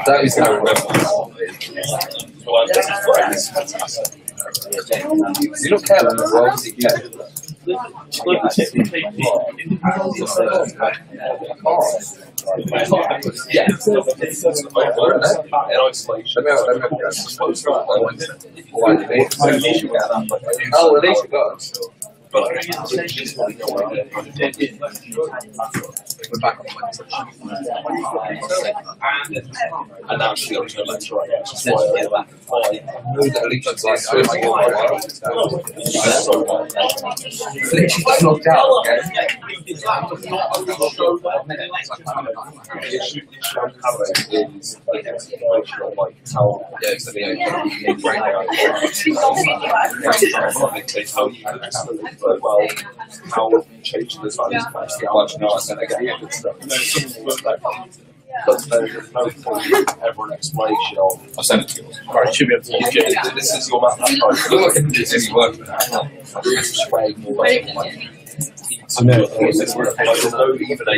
That is how you look at the world oh, at least you got we're back on and now she's going to lecture right now. She's knocked out again. Well, how changing the size of the large noise and again, but there's no point ever an explanation of. I'll send it to you. Alright, should be able to use it. This is your map. Look like this is working. I know. There's no even a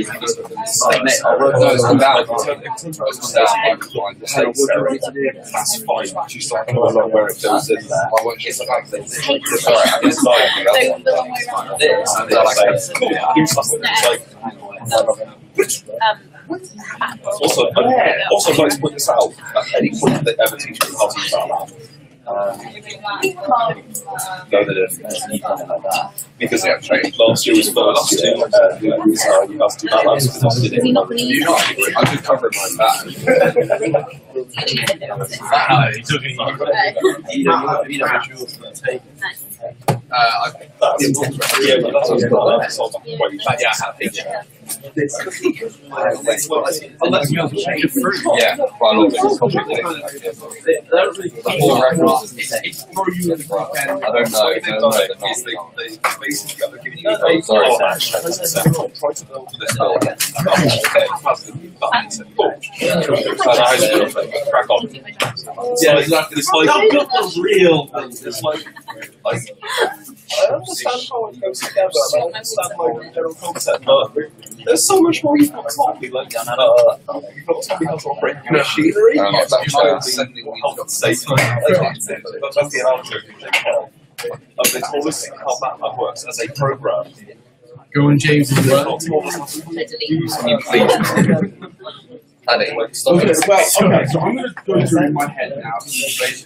that's fine. She's talking about where it goes in. I won't get the back thing. Sorry, I just like this. Also, I'd like to point this out. At any point that ever teach me how to use that map. No, they didn't. Because they had training. Last year was the last two. You have to do that last year. I could cover it like that. Yeah, quite a lot of I don't know. Crack on. Yeah, exactly. It's like real. It's like. I understand how it goes together, and I understand like the general concept, but there's so much more you've got to tell me. Like, you've got to tell me how to operate machinery. That's the analogy. They told us how Batman works as a program. Go on, James. Okay, so I'm going to go through in my head now. Let's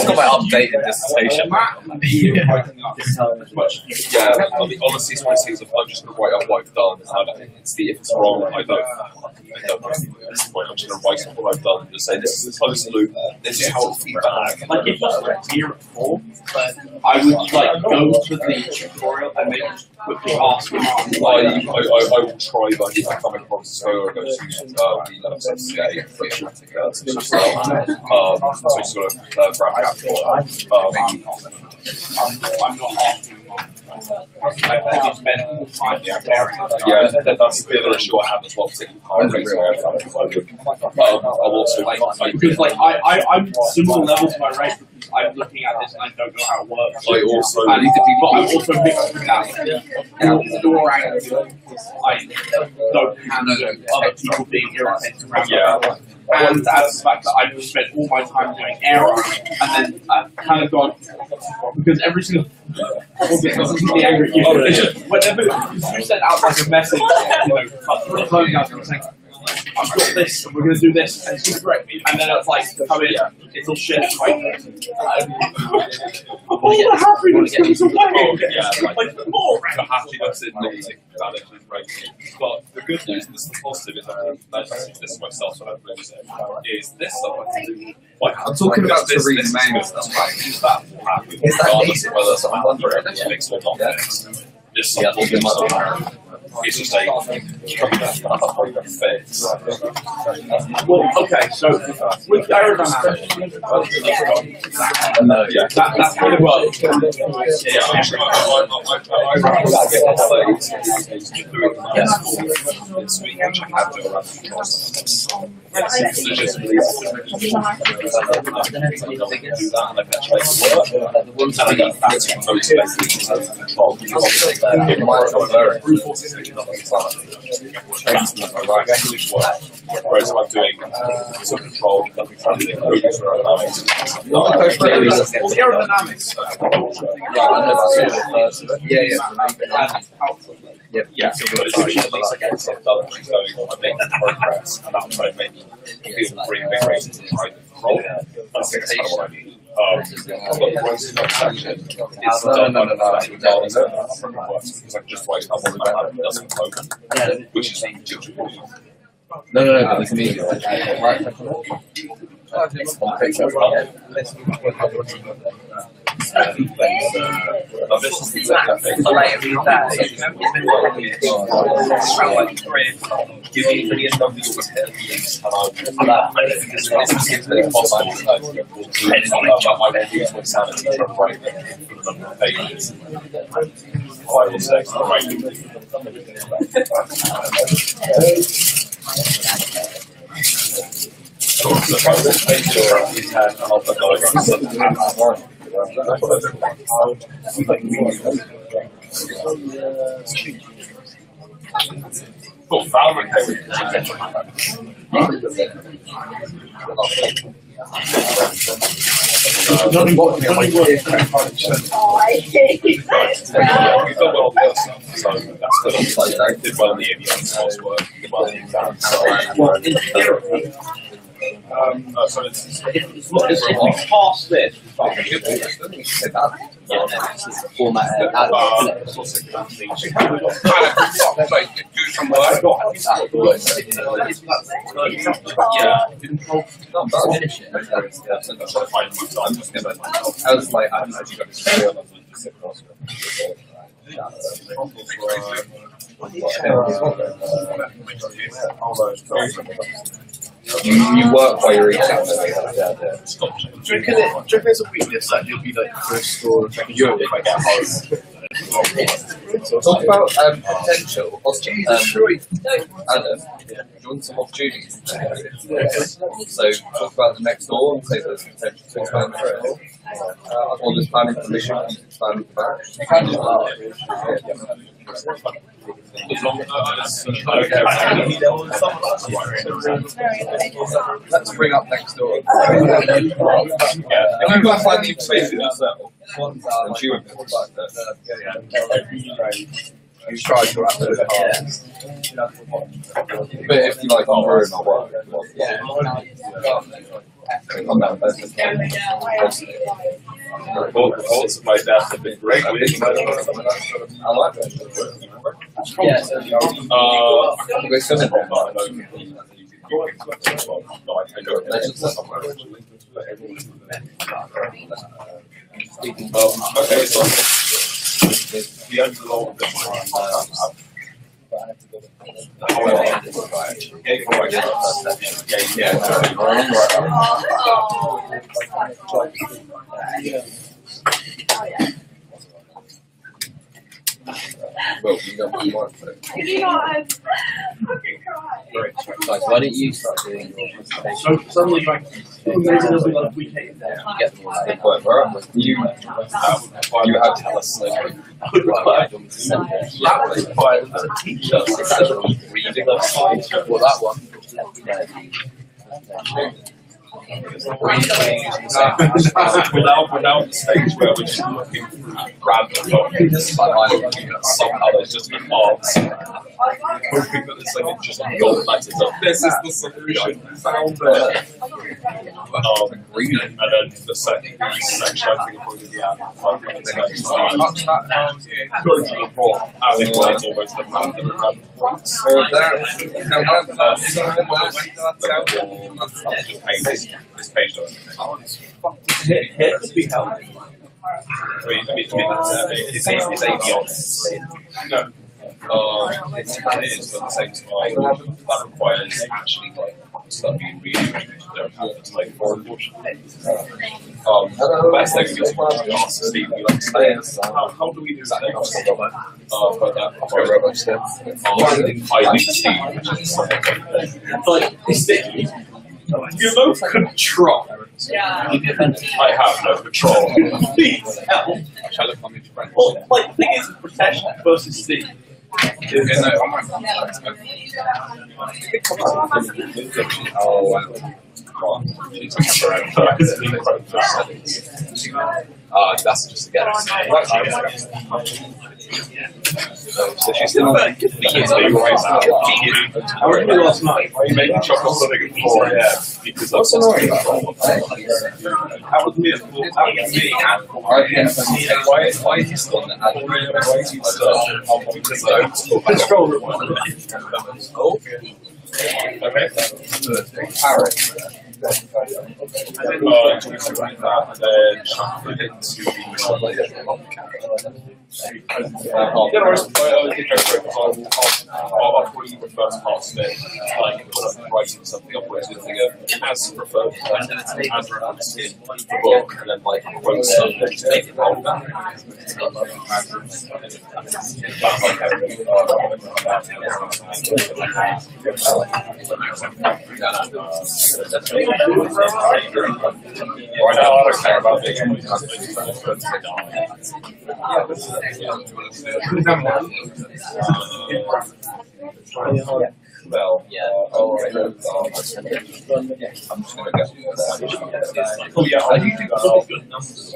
go by updated dissertation. Yeah, honestly, it's one of these things. I'm just going to write up what I've done, and see if it's wrong. I don't know at this point. I'm just going to write up what I've done and just say, this is the closed loop, this is how it feedback. Like, if I was here at home, I would, like, go to the tutorial and maybe quickly ask him. I will try, but if I come across so I go to SCA, so sort of wrap up for I'm not asking. I probably spend more time preparing. Yeah, that's the other issue I have as well. I'll also because like I'm similar level to my race because I'm looking at this and I don't know how it works. I also need to be, but I'm also mixing that door angle. I don't handle other people being irritated around. Yeah. And that's the fact that I've spent all my time doing error, and then I've kind of gone because every single be angry at you. Whenever you send out like a message, closing out and saying, I've got this, and we're going to do this, and it's just great. And then it's like, come in, it's all shit. All the happiness comes away. Like more happiness in the but the good news, and this is the positive, is I think this myself when I've written it, is this stuff I can do. Like, I'm talking about this main stuff. I can use that regardless of whether someone under it makes or not. Just something it's just a fix. Well, okay, so with aerodynamics, that's kind of well. Whereas if I'm doing some control, Aerodynamics. Yeah, so it's actually at least I get stuff done, so I'm making progress, and I'm trying to make me feel pretty big reasons to try to control. That's kind of what I mean. Because I just wait up on the map and it doesn't open, which is No, but this means cool, Valorant. nothing but We've done well on the other stuff, so that's good. I did well in the avionics coursework, did well in the exams. So it's Past this. Format do some work. I was like, I don't know if you got this real. You work while you're eating. Do you reckon there's a weakness that you'll be like first score of Europe if I get home? Talk about potential. Adam, you want some opportunities? So talk about the next door and say there's potential to expand further. Or there's planning permission to expand the back. You can do Let's bring up next door. If you can't find the space in yourself, and you would you try to wrap it but if you like, I'm very not work. Also, my dad's a big break. I like that. Okay, so the overall Well, you got one more. Like, why don't you start doing your presentation? So suddenly, like, there's a little bit of weekend there. You get them all. You have to tell us. That was quite a teacher. Reading of science. Well, that one. we're now at the stage where we're just looking at random documents like somehow there's just an arts hoping that it's like just gold letters of this is the solution found there. And then the second section I think will be the ad. Going to the report as it was almost the random points. This page doesn't. It's avionics. No. It is, but at the same time, that requires actually like studying really don't have to take for unfortunately. The best thing is ask Steve, how do we do that? But that I need Steve, which is like sticky. You both control. Yeah. I have no control. Please help. Shall I come into friends? Well, like the thing is protection versus Steve. Oh, wow. That's just a guess. So she's still on. How were you last night? Are you making chocolate pudding at 4 a.m. Because that's annoying. How was me at 4 Why is this one that had control room? Okay. parrot? I'll probably the first part of it, like when I'm writing something, I'll put it in as preferred, as referenced in the book, and then like quote something to make it roll back. Right now, I don't care about being well, Yeah. alright. I'm just gonna go. Oh yeah, I do think that's good numbers.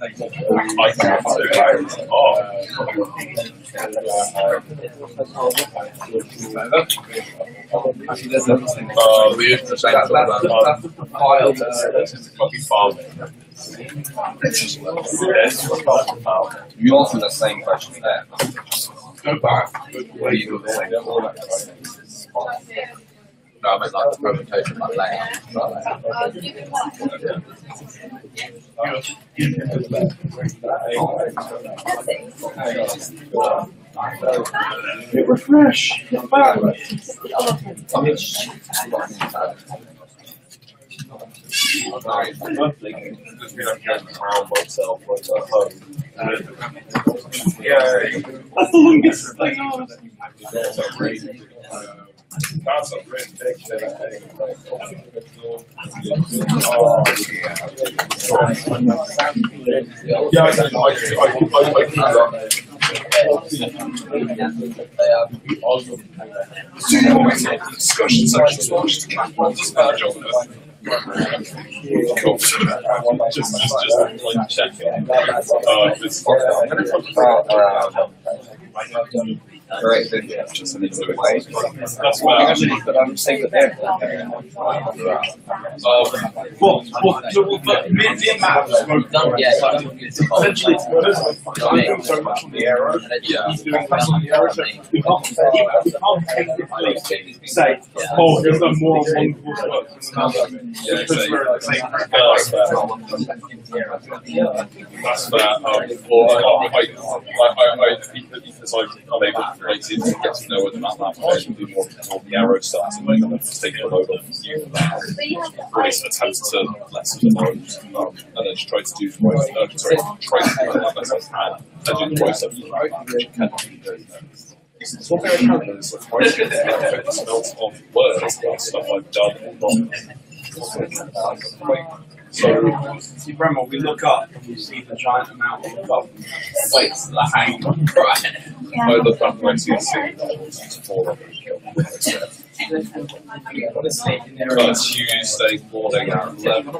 I can't do it. You answered the same question there. Go back. What do you do the same? No, I meant like the presentation, like layout. Refresh. Not bad. I mean, That's the longest thing on. That's a great big thing. Yeah, I discussion sections launched to just like checking. correct. Just into it. That's why But I'm saying that there. but me and Matt have spoken about Yeah, essentially, I'm doing so much on the arrow. He's doing less on the arrow, so we can't technically say, oh, there's no more on one course work than another. Because we're at the same That's fair. Because I'm able to relate it to get to know it about that, I can do more the arrow stuff and make them take a load off you for that. Really attempt to lessen the load, and then just try to do try to do that best I can, and do the voice over the which can do. It's one thing I can do is like writing smells of words, that stuff I've done So, see, Bremel, we look up and we see the giant amount of plates that are hanging on. Right. I look up and I see it's 400 kilograms. That's Tuesday morning at 11.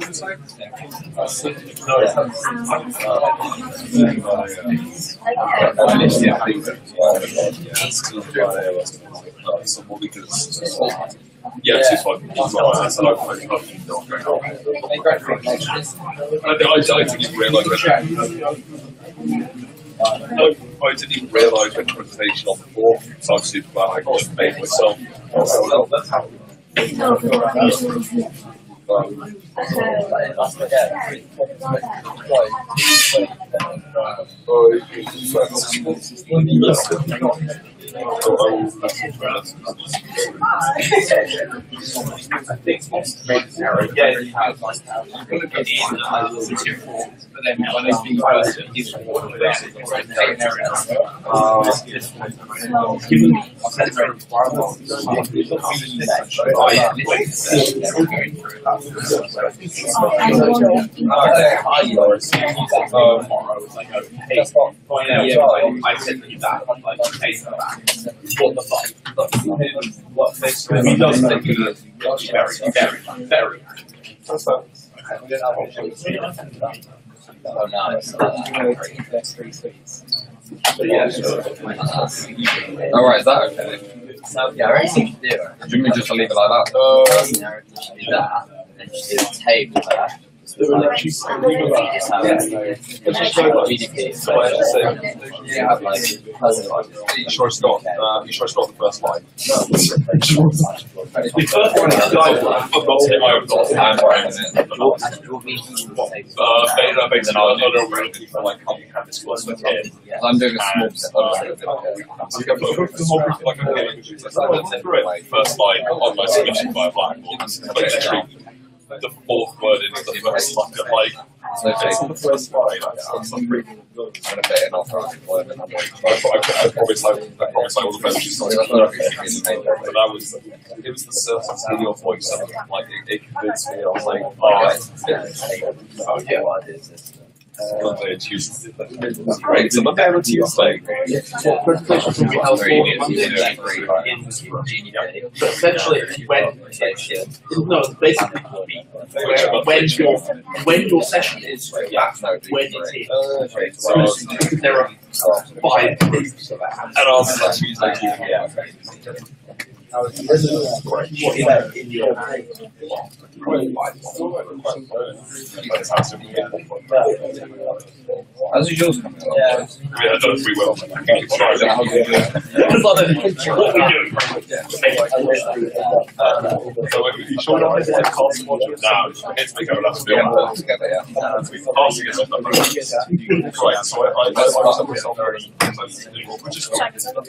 Yeah, it's fine. I didn't even realise I didn't even realise when presentation on the board, so I'm super glad I just made myself. I think yeah, you have like but then when they speak first, it's given I said that, like, hey, what the fuck? What this he does think it is very. Oh, nice. Alright, is that okay? Yeah, I reckon you should do it. Do you mean just to leave it like that? I reckon you should do that, and then just do a table there. GDP, so you have like you sure it's not the first line? The first one is I'm doing a small set. First line on my submission by a blackboard. The fourth word in the first line, like, so the first line, I'm going to bet an offer on employment. I promise I will eventually start. But it was the certainty in your voice, and like it convinced me. I was like, Monday and Tuesday. Great, so Monday and Tuesday. essentially when your session is when it's in. Because there are 5 groups of that. And on Tuesday, How's yours coming along? I don't know if we will. I think it's right. So you sure not to have cost modules? No, it's big enough to be able to Together, yeah. passing it. Right, so I which is right. So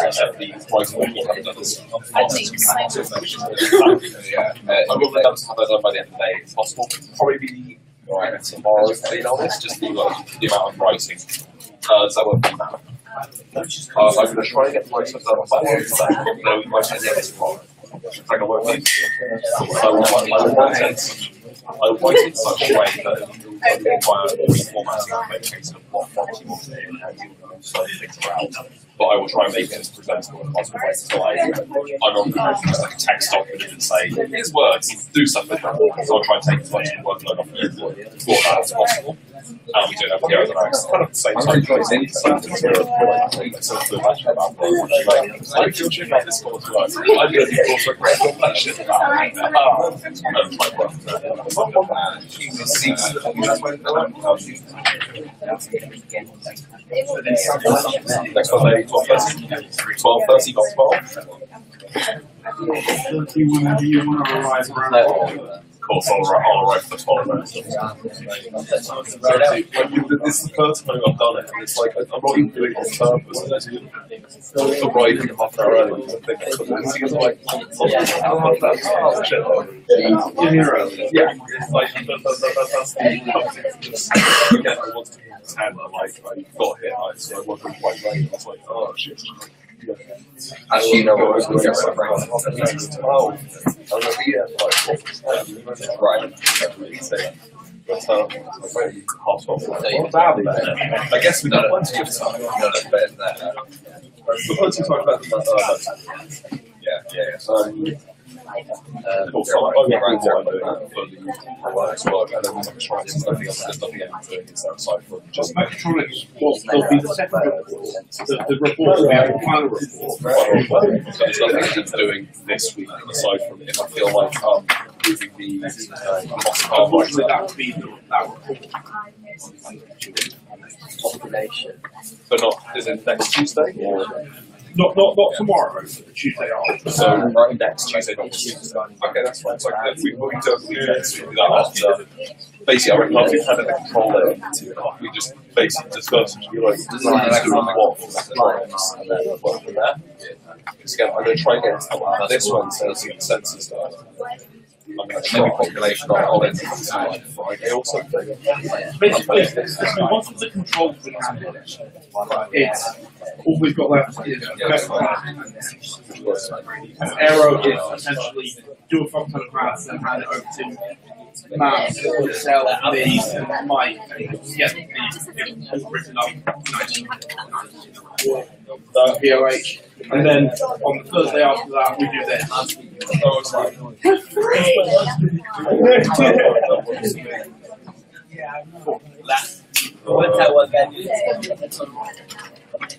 except the writing will have done this. I will have done by the end of the day if possible. Probably be tomorrow, to be honest, just the amount of writing. So I won't be that. I'm going to try and get the writing done by the end of the day. No, we might have this tomorrow. Like I won't be. I will write it in such a way that via reformatting and making of what fonts you want to do and how you want to things around. But I will try and make it as presentable as possible. So I'm not going to use like a text document and say, here's words, do stuff with them. So I'll try and take as much workload off you for that as possible. We don't have to go over that. It's kind of the same type of thing. I feel shit about this course work. I do this course work great shit about next one, 12:30, not 12. Do you want to revise around? Of course, I'll arrive for 12 minutes. This is the first time I've done it, and it's like, I'm not even doing it on purpose. I'm writing half an hour early. Yeah, it's like, again, I want to pretend that, like, I got hit, so I wasn't quite late. I was like, oh, shit. Actually, you know what? Right. I guess we got plenty of time. We've plenty of time about the cool. So I will write down for the as well, and then we'll try to do nothing else outside from just making sure it's there'll be the second report, the report, the final report. So there's nothing I'm doing this week aside from if I feel like moving the unfortunately that would be that report. but not is it next Tuesday or Not tomorrow, but the Tuesday after. So next Tuesday, not Tuesday. Okay, that's fine. So we do it weekends. We do that after. Basically, I reckon after we've had a control it, we just basically discuss what and then work from there. Because again, I'm going to try and get into this one, so it's the census stuff. I'm going to try population on it like Friday or something. Basically, most of the controls we have, it's all we've got left is Arrow is essentially do a function of graphs and hand it over to Matt, yourself, me, and Mike, and get these written up VOH. And then on the Thursday after that, we do this.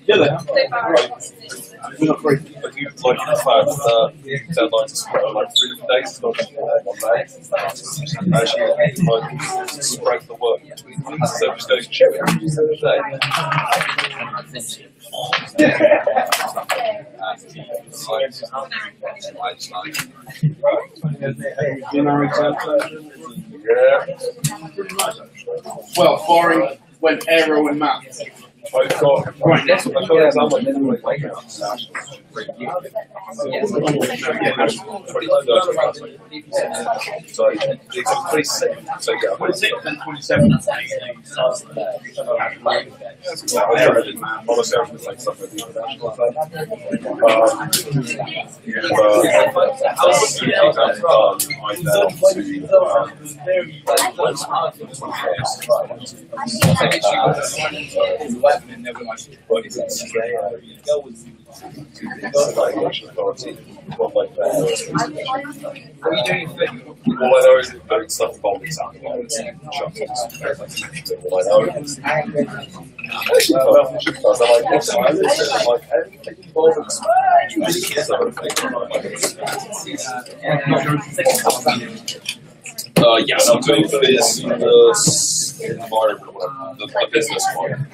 Yeah, we're not great. But you like the fact that the deadline is spread like 3 different days, not just 1 day. Actually, like spread the work. So just going to check it every day. Well, barring when Arrow and Matt. I've got an example like minimum wage so it's 26. So yeah, 26 and 27. Honestly, I was like stuff with the international all I know is that doing stuff involving example. All I know is yeah, I'm doing this environment, the business one.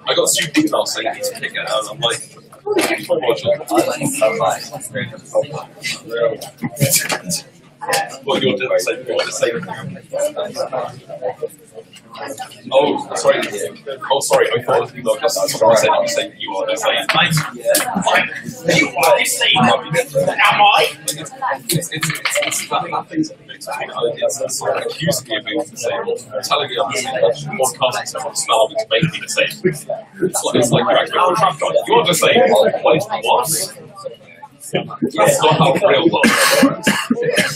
I got super emails saying I need to pick it out. I'm like, well, you're doing the same. Oh, sorry. Oh, sorry. I thought you were saying you are the same. You are the same. Am I? It's like accusing me of being the same. Telling me I'm the same. Podcasting someone to smell me to make me the same. It's like you're actually a trap guy. You're the same. What? That's not how real love works.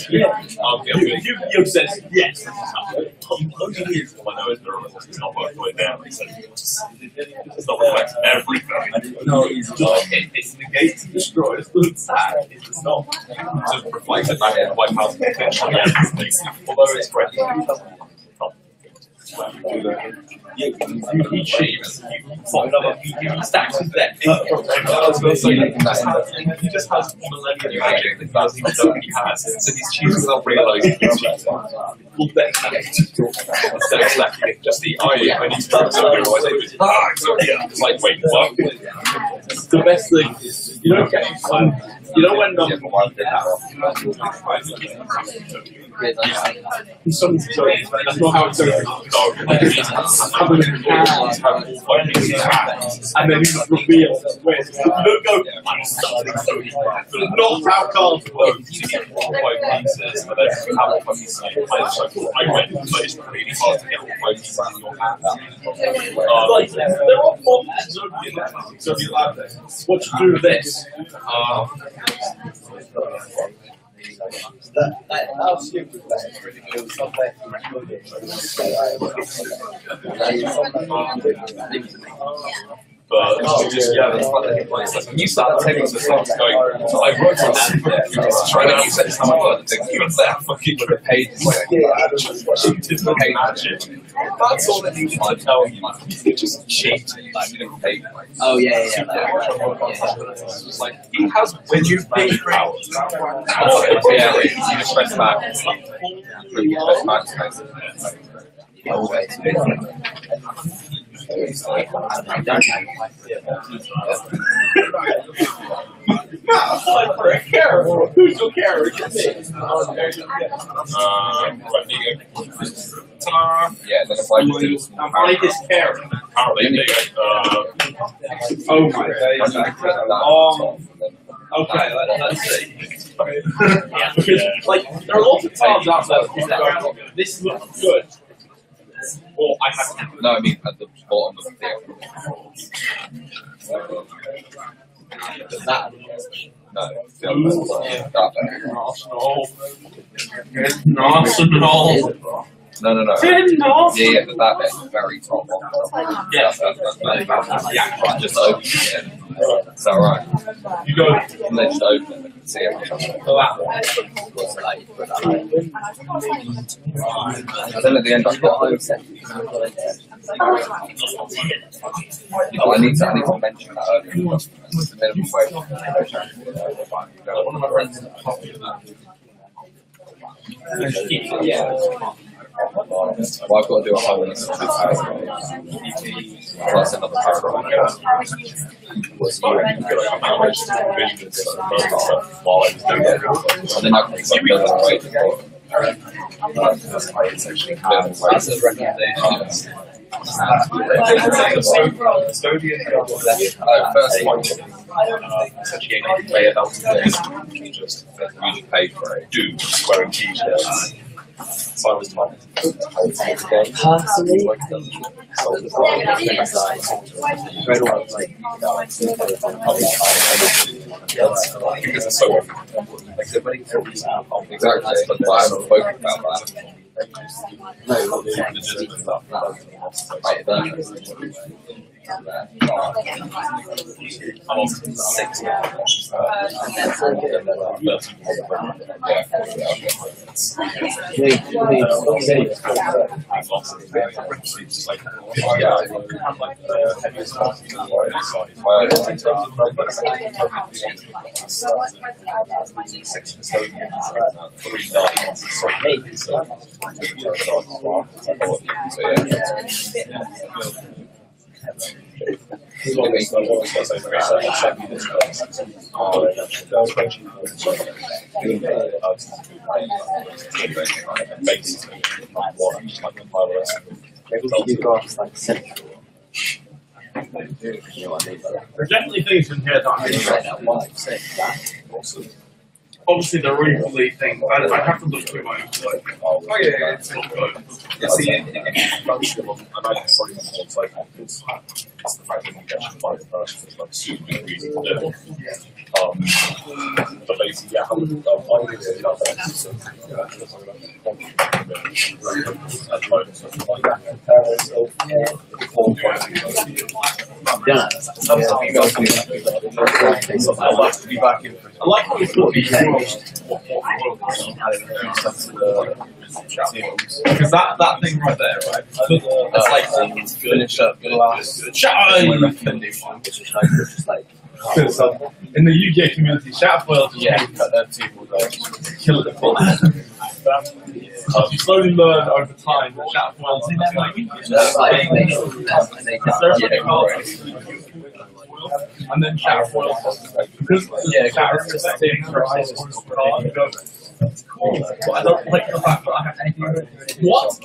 You said yes. All I know is it's not worth going down. It's not reflects everything. No, it's negates and destroys the sad. It's not. It reflects it back in white house potential. Although it's correct. You eat sheep, you stacks of debt. I was going to say, he just has millennium magic that does he has. So he's choosing without realising he's cheating. Well, then instead of stacking it, just the I need to try to realisation. It's like, wait, what? The best thing is, you know when sorry, that's not how it's and then you just reveal where don't go, I'm starting Sony. Not how cards work. You get 4 pieces, and then you have a fucking side. I went, but it's really hard to get all 5 pieces in your hand. There are bombs in the classic Soviet lab there. What you do with this? How stupid that is really. It was something But just when you start taking the songs going, so I worked on that. Trying to use it somewhere. You was that fucking paid magic. That's all it needed to tell you. You just cheat. Oh yeah. It's like he has when you pay powers. Yeah, you just press back. You press back. Who's your character? Yeah, then if I just do I his character. Oh my god. Okay, let's see. Yeah, because like there are lots of times out there that people go, this looks good. Or I have no, I mean at the bottom of the That. no. Arsenal. No. No. Yeah, but that bit's very top. Yeah. Yeah, just open it. Is that right? You go. And then just open it and see everything. And then at the end, I've got I need to mention that earlier. The minimum wage. One of my friends in the yeah. Well, I've got to do a whole list of plus another paragraph. And then I can see the other way. First one. Essentially, any way about it, just pay for it. Do wearing t-shirts. So I was told. Personally, Because it's so exactly, but I haven't spoken about that. Right there. I'm on 6. There's definitely things in here that I'm obviously the really thing. I have to look through my own like, it's not good. It's the function of, I imagine probably it's like it's the fact that you get to find a person that's like super easy to do. But basically, yeah, I think it's enough that I like how you thought because that thing right there, right? That's like finish up the last because in the UK community, Shatterfoil just cut their team will kill it. You slowly learn over time that Shatterfoil and then Shatterfoil because Shatterfoil thing I don't like the fact that I have to what?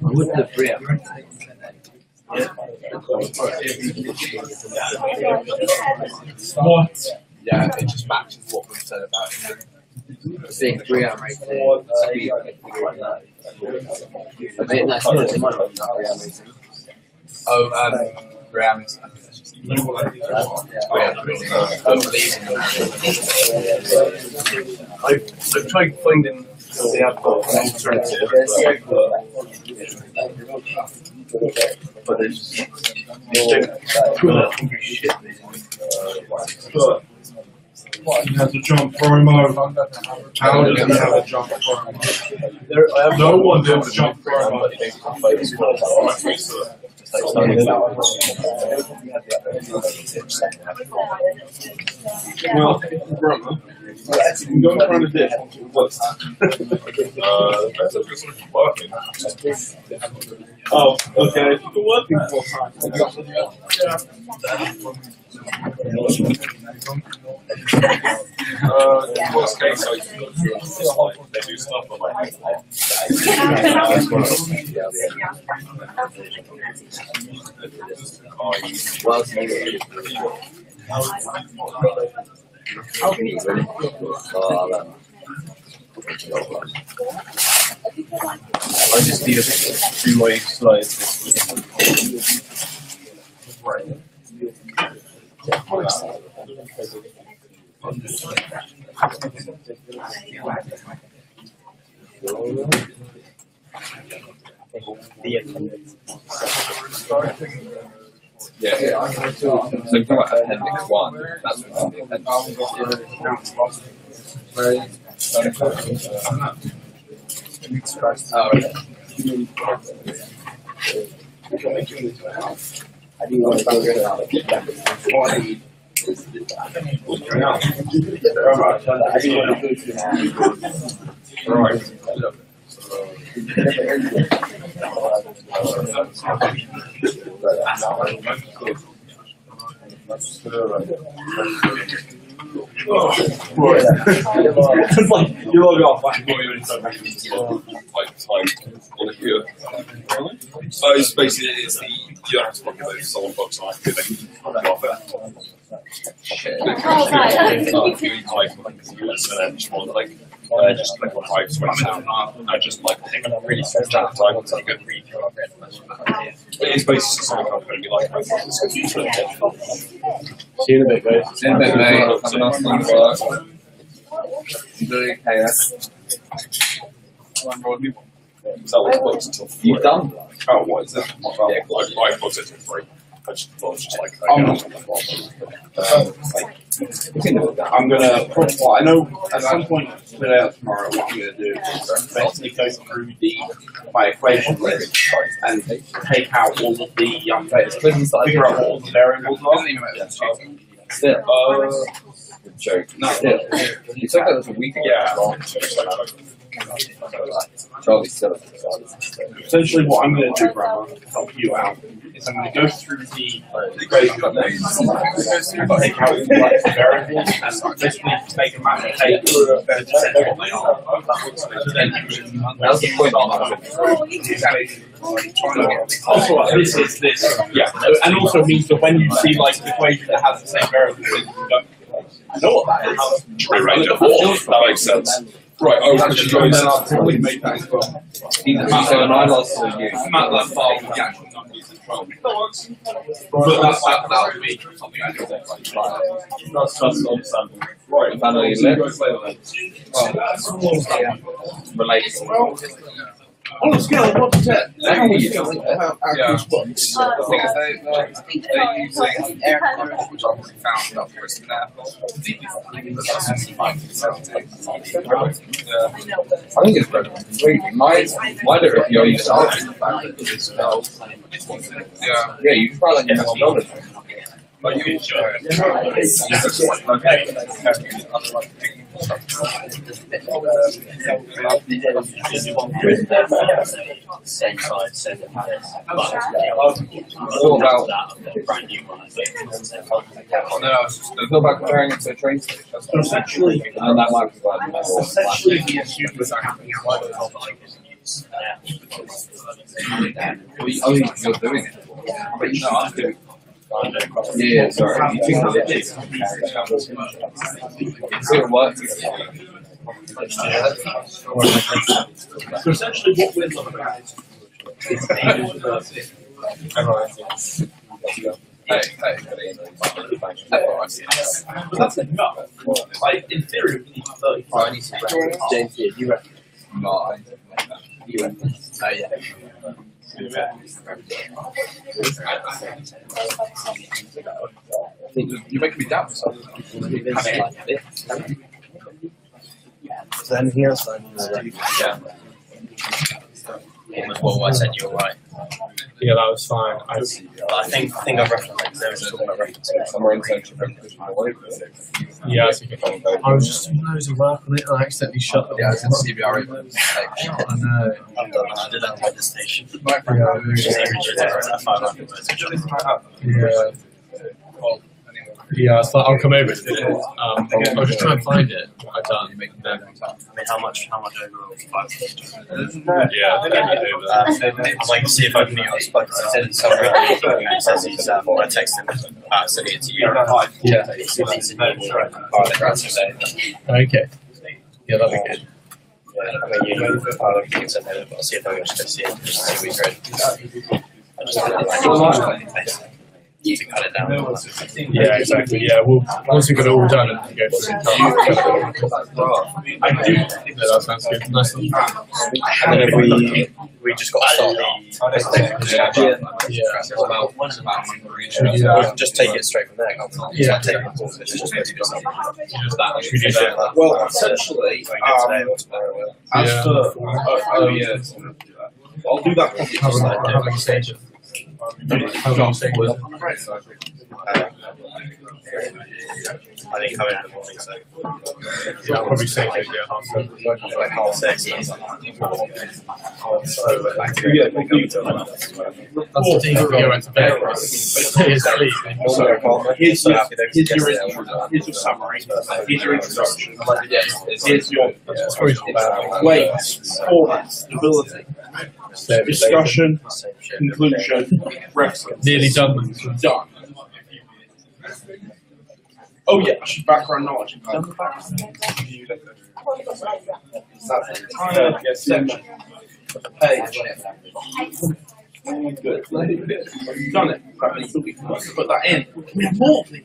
with the Bria. What? Yeah, it just matches what we've said about it. Big Bria right there. Speed. I mean, that's not the money. Oh, Graham is. I've tried finding the alternative, but there's shit. He has a jump promo. How does he have a jump promo? No one does a jump promo. Well, promo. You can go in front of this. that's just working. Oh, okay. You're working full time. Worst case, I can go through and they do stuff, but like. I just need a 2-way slide. Yeah. So we're talking about appendix 1. That's what's in the appendix. Oh, okay. It's like you log off like It's basically it's the you don't have to look at those someone books on like off it. Just click on Hive switch and just like take a really short time to take a read through of it. It's basically something I'm going to be like. See you in a bit, guys. See you in a bit, mate. Have a nice long work. Enjoy your chaos. So it's booked until 3. You've done that? Oh, what is that? Yeah, I booked it until 3. I just thought it was just like. I'm gonna. Well, I know at some point today or tomorrow what I'm gonna do is basically go through my equation list and take out all of the figure out what all the variables are. Still. Good joke. No. Still. You took that as a week ago. Yeah. Charlie still. Essentially, what I'm going to do, Grandma, to help you out, is I'm going to go through the equation list, take out the variables, and basically make a map of take what they are. That's the point. Also, this is this. Yeah, and also means that when you see like an equation that has the same variables, you don't know what that is. True, right? That makes sense. Right, oh, That's you just guys. then I'll probably make that as well. So and I lost to you. MATLAB file with the actual numbers as well. But that would be something I do. That's understandable. Right, I know you see you live. guys later then. Relates. On a scale of 1 to 10, How are you? Yeah. The thing is, they're using air current, which obviously found up for us now. But that's actually fine. I think it's better. My direction, you start with the fact that it is spelled. Yeah. Yeah, you can try like methodology. But you enjoy Same size, same palace. It's all about Brand new one, I think. it's all about comparing it to a train station. essentially, And that might be like more. essentially the issue with happening Oh, you're doing it. But you know, I'm doing it. Yeah, sorry. You think the legit see it works. So essentially what we're looking at is but that's enough. Like in theory we need 35. James, yeah, you reckon? No, You reckon? Oh, yeah. You're making me doubt myself. Then here, Yeah. Well, I said you were right. Yeah, that was fine. I think I referenced there was a reference. somewhere in central Britain. Yeah, I think I was just doing loads of work on it and I accidentally shut the Yeah, it's in CBR. I know. I've done that. I did that at the station. Yeah. Yeah, so I'll come over to do it. I'll just try and find it. What I've done. I mean, how much overall? Yeah, I'd like to see if I can use it, but I said somewhere. It says he's, I texted him, sending it to you. Yeah. Okay. Yeah, that'd be good. I mean, you can send it, but I'll see if I can just see it. See if we can. I just need to cut it down. Yeah, exactly. Yeah, well, once we've got it all done and go through it, I do. that sounds good. Nice one. And then if we just got to start just take it straight from there. Can't we? Yeah. Take it forward. It's just maybe just something. Should we do that? Well, essentially, as for I'll do that. Have a conversation. Have a conversation with them. I think coming in the morning, so Yeah, I'll probably say it, yeah, half seven. like 6:30. That's the thing, if we go into bed, stay asleep. Here's your summary. Here's your introduction. Here's your weight, performance, stability, discussion, conclusion, reference. Nearly done. Done. Oh yeah, background knowledge. Done the background. That's the entire section of the page. Good. You've done it. That means that we can put that in. Can we have more, please?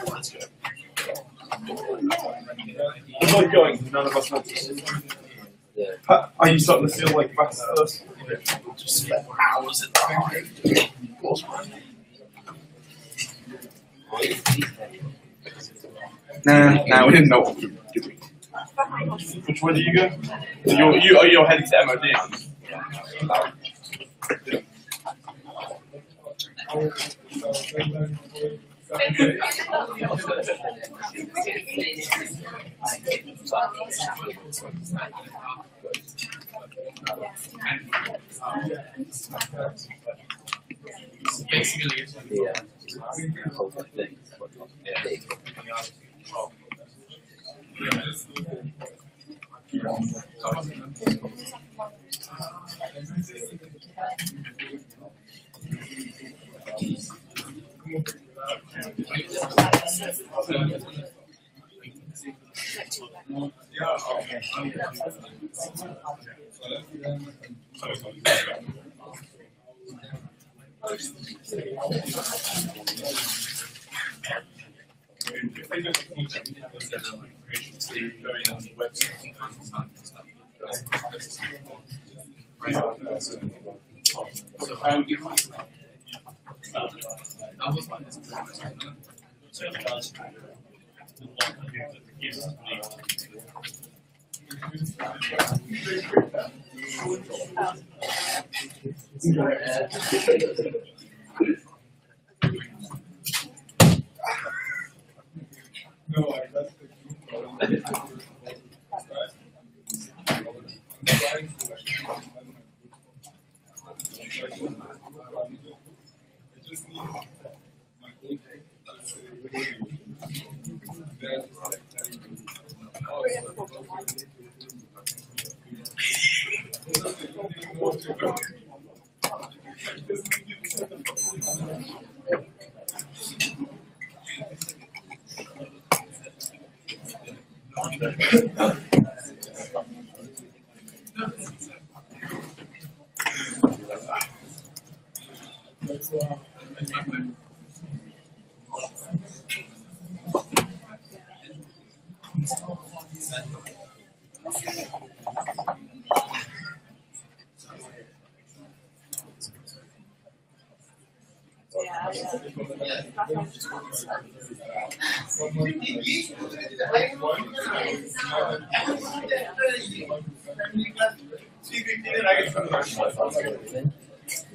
Let's go. I'm not going. None of us noticed. Are you starting to feel like that's first? Just spent hours in the hive. Nah, we didn't know what we were doing. Which way do you go? You're heading to MOD.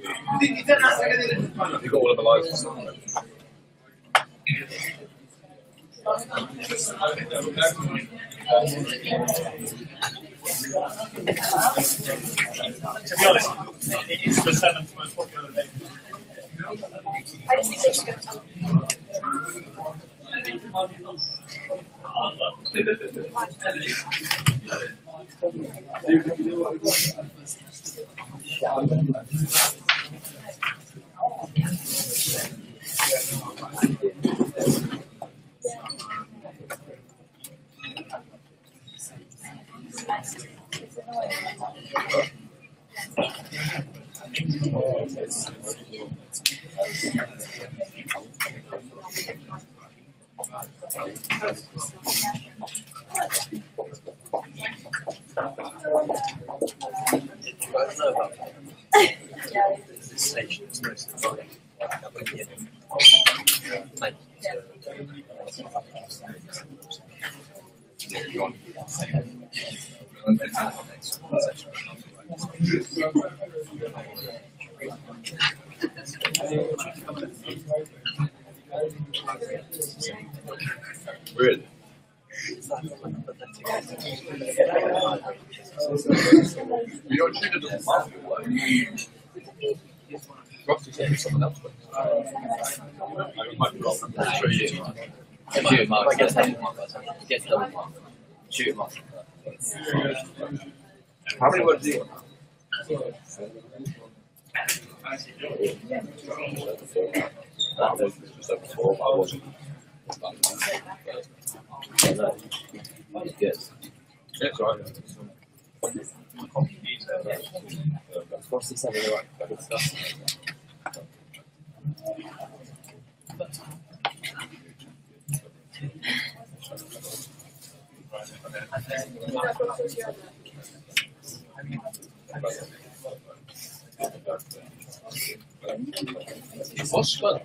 You got all of the lights. To be honest, it is the 7th most popular thing. I just think they should go to Really? You don't shoot it at the market, like. Rocky said someone else. Shoot him up. Get double mark. Shoot him up. How many words do you Yes, right. What's this having like good stuff? What's fun?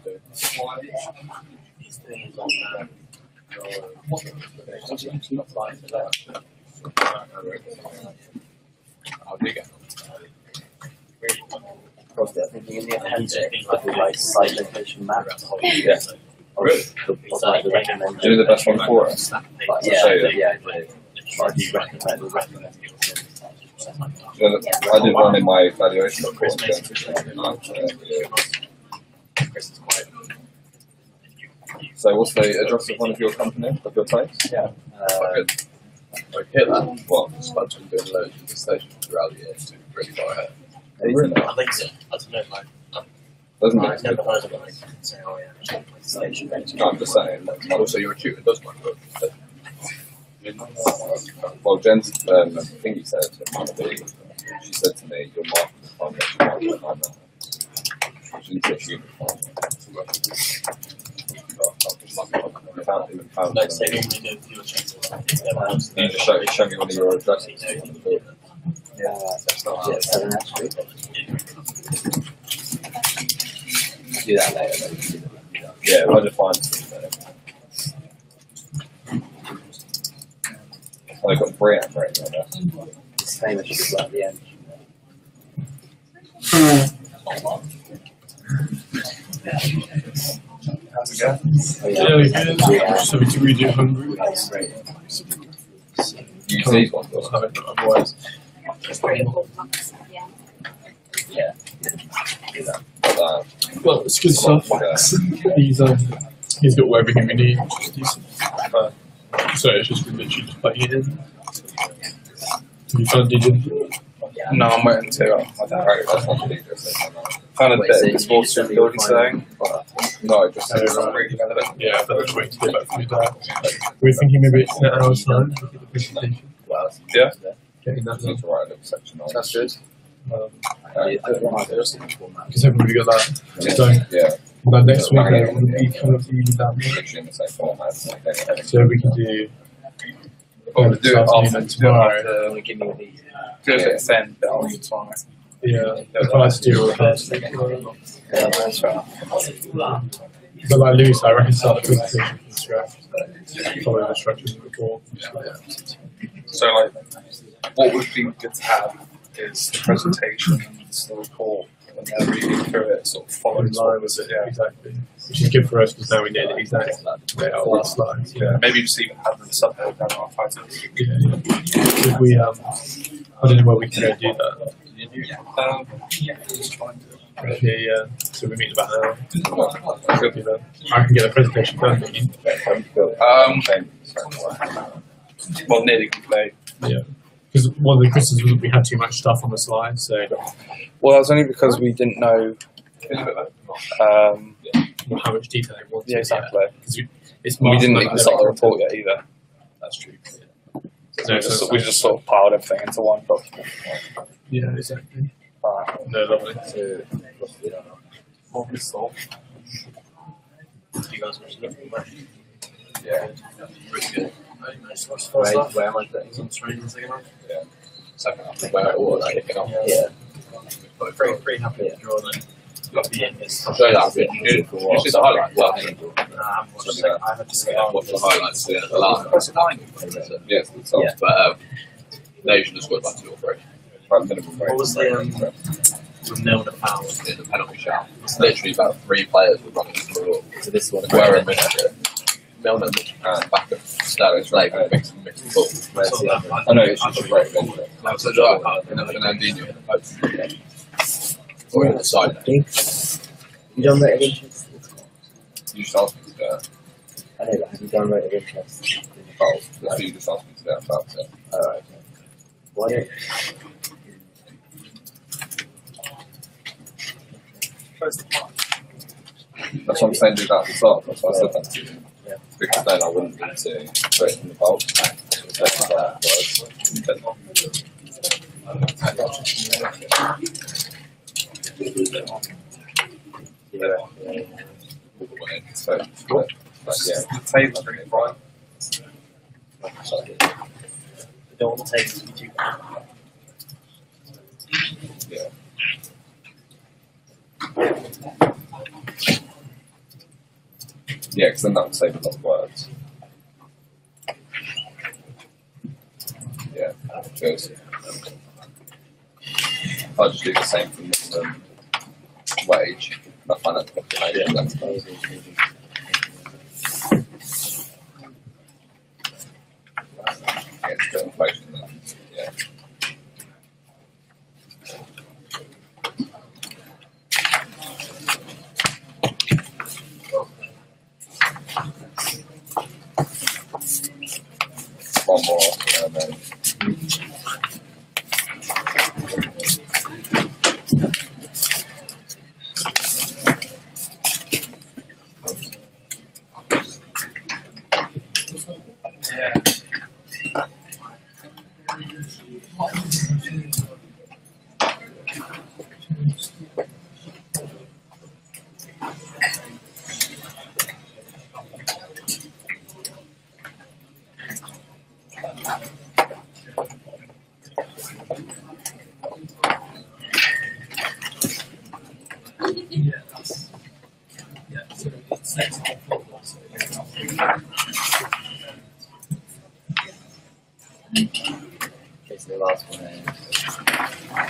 He's doing his own How big are Probably, I think in the appendix, like site location map. Yeah. Really? The recommended. Do the best one for us. But Yeah, yeah, but I do recommend I did one in my valuation report. Chris is quite. So what's the address of one of your company, of your place? Yeah. Good. I hear that. What? Spud's been doing loads of the stations throughout the year to really go ahead. Really? I think so. I don't know, like. Doesn't I've it? never heard of it. So, oh yeah. Station. No, I'm just saying. Also, your tutor does my book. Well, Jen's thing he said, she said to me, "Your marketing foundation might not." She didn't say she would find Like, say, when we go through your checks, you just show me one of your addresses. Yeah, 7 Street. Do that later. Yeah, I just find I got Brian right there. It's famous just like the end. How's it going? Yeah, we can. So we do hungry. You use these ones, or Otherwise, Yeah. well, it's good stuff. He's got everything we need. Just decent. So it's just literally just putting it in. Have you found DJ? No, I'm waiting to. I don't know. Found a bit of explosive building surveying. No, just Really relevant. Yeah, but just wait to get back from your dad. We're thinking maybe it's in an hour's time to get the presentation. Yeah. Getting that need to write a little section on. That's good. because everybody got that. So, Yeah, but next week I will be kind of using that literally in the same format. so we can do Or do it after tomorrow. Give me the. Do it at the same bit on tomorrow. Yeah, if I was to do it first. Yeah, that's right. But like Lewis, I reckon start the presentation from scratch. Follow the structures before. So, like, what would be good to have is the presentation, the report, reading through it, sort of following lines. Yeah, Exactly. Which is good for us because now we know the exact layout of the slides. yeah. Maybe just even have them subhead down our titles. If we I don't know where we can go do that. Just trying to. Yeah. So we meet in about an hour. Could be that. I can get a presentation done. don't you? Well, nearly complete. Yeah. Because one of the criticisms was that we had too much stuff on the slide, so Well, that's only because we didn't know. how much detail it was. Yeah, exactly. It's We didn't master even level start the content. report yet either. That's true. So we just sort of piled everything into one document. Yeah, exactly. Alright. No, lovely. What we saw. You guys watch it? Yeah. Pretty good. Where am I putting? It's on screen in the second half. Yeah. Second half, where it was kicking off. Yeah. Pretty happy with the draw then. Got the end. I'll show you that bit. You see the highlights? Well, I haven't watched the Yeah. second. I haven't watched the watch the highlights in the last. Yes, it's on. Yeah. But they should have scored by 2 or 3. What was the Ronaldo foul? In the penalty shot. Literally about 3 players were running through. So this one. Where a minute. Milner back of Sterling's leg and mixed the ball. I know it's just a great venture. So Joe and then Fernandinho in the post. Or in the side. You done rate of interest? You just asked me to do it. I know that. Have you done rate of interest in the bowl? That's what you just asked me to do about it. Alright, okay. Why don't That's what I'm saying, do that at the start. That's why I said that to you. Yeah. Because then I wouldn't need to put it in the bowl. So, yeah. The table bring it right. You don't want to take it to be too Yeah. Yeah, because then that would save a lot of words. Yeah, because if I just do the same for minimum wage, I find that population, that's it's the inflation then, yeah. One more, and then okay, so the last one is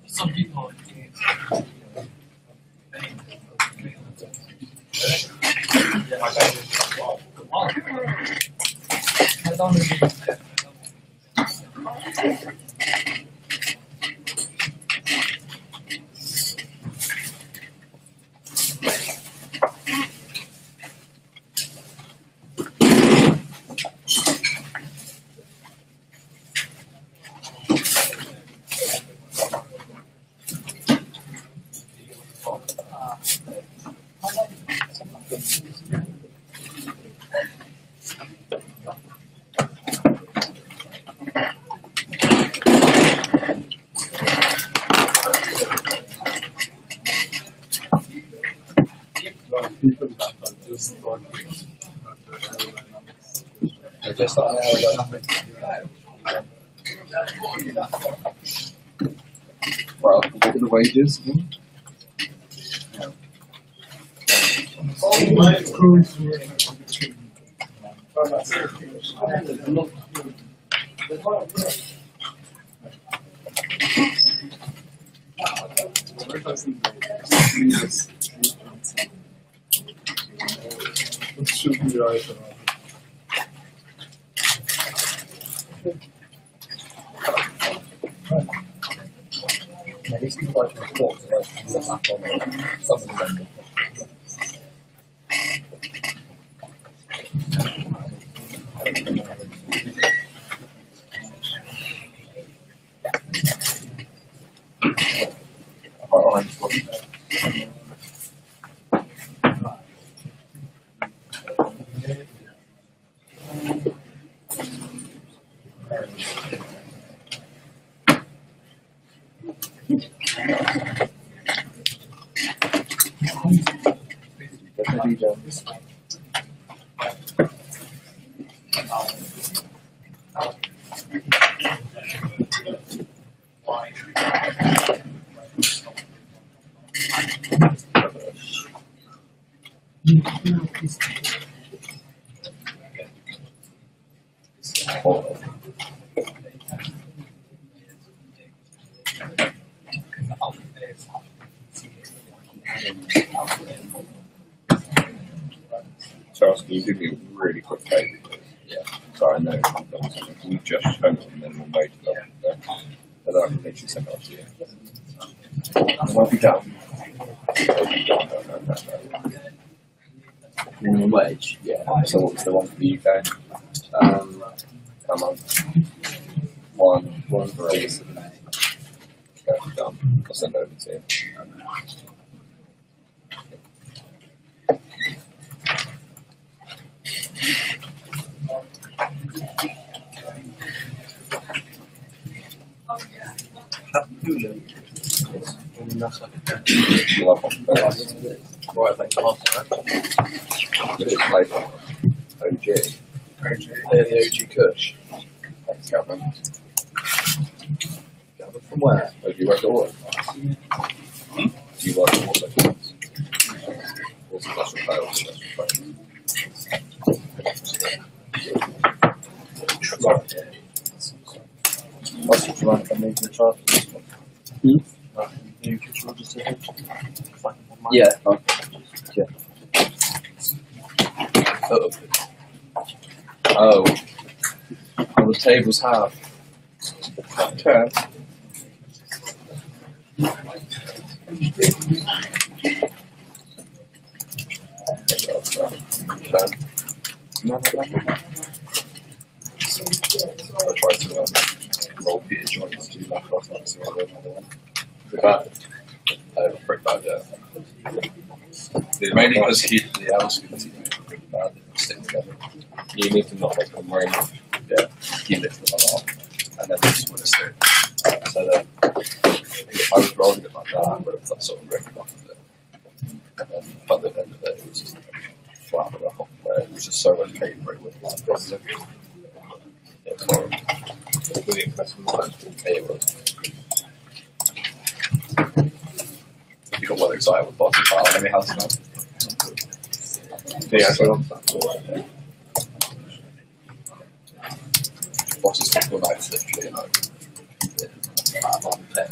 Some people. Just like that. Well, look at the wages. Should be right. Yeah, these people like reports, like, look up on some of them. Charles, can you do me a really quick favour? Yeah. So I know you just show it and then we'll make it up there. And I can literally send it off to you. What have you done? Minimum wage? Yeah. So what's the one for the UK? Come on. One for us. Okay, done. I'll send it over to you. Right, thanks a lot. This is like OG. They're the OG Kush. Thanks, Gavin. From where? OG Red Door. Do you like more sections? Or special fails? What's the run from making the charge? Yeah. Oh. Well, the tables have. Okay. I tried to roll Peter joints to that last night, so I got another one. Bad. Pretty bad, yeah. Mainly because the else can see pretty bad, they stick together. You need to not let them ring. Yeah, he lifted them off, and then this would have stayed. So then, if I was rolling it like that, I would have sort of ripped off of it. And then, by the end of it, it was just flat off there. It was just so unpaper, it wouldn't like this. It's horrible. Really impressive with it was. You got well excited with Boss's file, let me have some. Yeah, so Boss's football night is literally like 10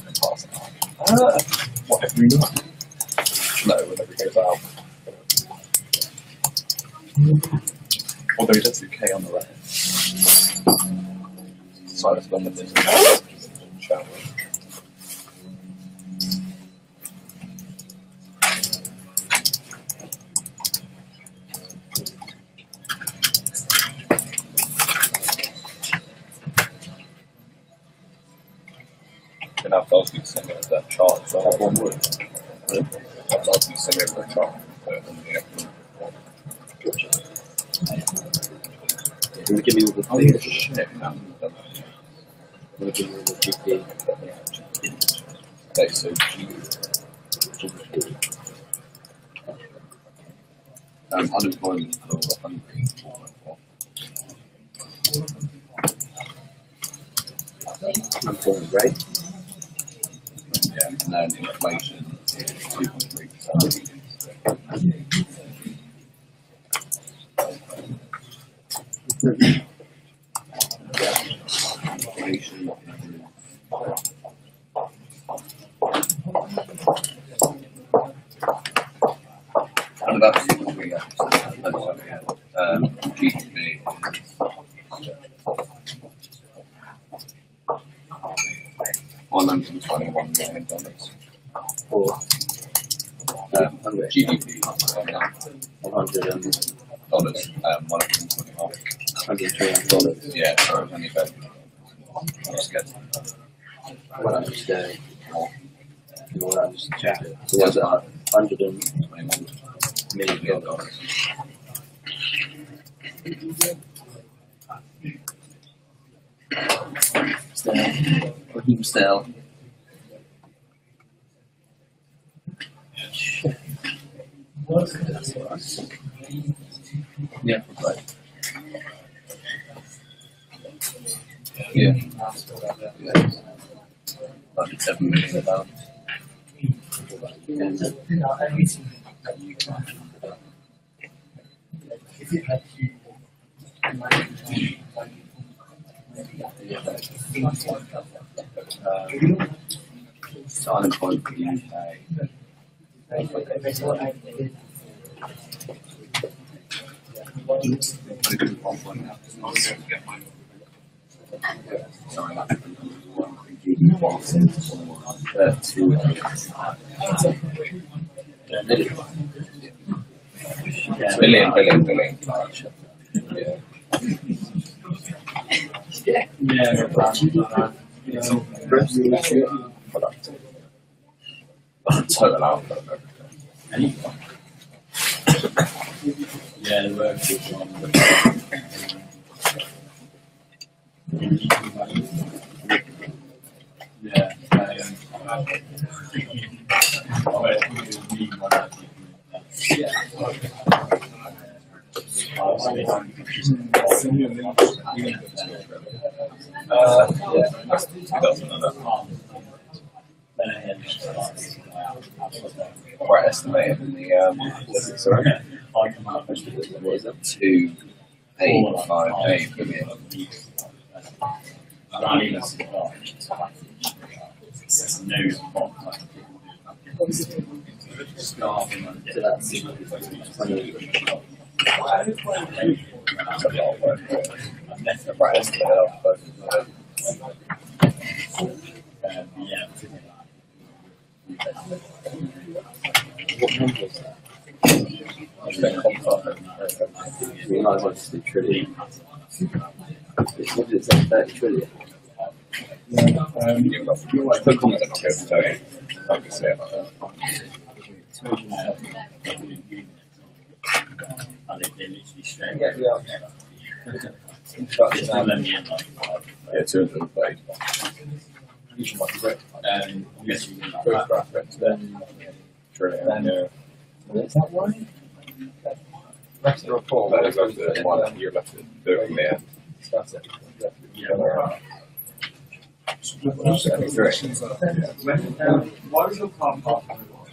and past an hour. What, every night? No, whenever it goes out. Although he does do K on the right. Side of London is shower. And I've got to send over that chart, so I have one word. I've got to send over that chart. Can you give me all the Oh, shit. Can you give me all the GP? Okay, so unemployment for 100. Unemployment rate? Yeah, and then inflation is 2.3%. And that's probably GDP $121 million. Or GDP $100 $121. Yeah, sorry, only about. I was good. Well, I'm just well, I'm just chatting. So what's it at? $121 million. Still. Yeah, right. Yeah. Yeah. Like £7 million. So unemployed for the UK. Billion. Total output of everything. Yeah, the work is on. Yeah, Right, estimated in the what's it, sorry? What is it? 2.858 billion. So that's 20. Right, estimated off both. What number is that? We might as well just do trillion. What did it say? 30 trillion. Put comments up to so I can say about that. Yeah, 230. First graphic, then trillion. Is that one? That's the report. That is up to 1 year left to do it from the end. That's it.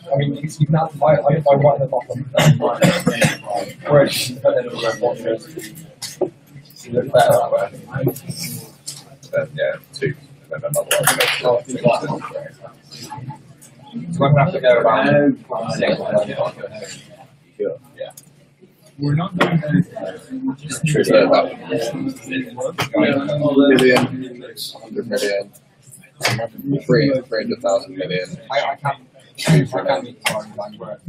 I mean, you can have, I write them off on spreadsheet, but then it'll go watch it. You look better that way. Then, yeah, 2. And then another one. So I'm going to have to go around 6. Yeah. We're not doing Million, 100 million, 300,000 million. I can't. I can't work.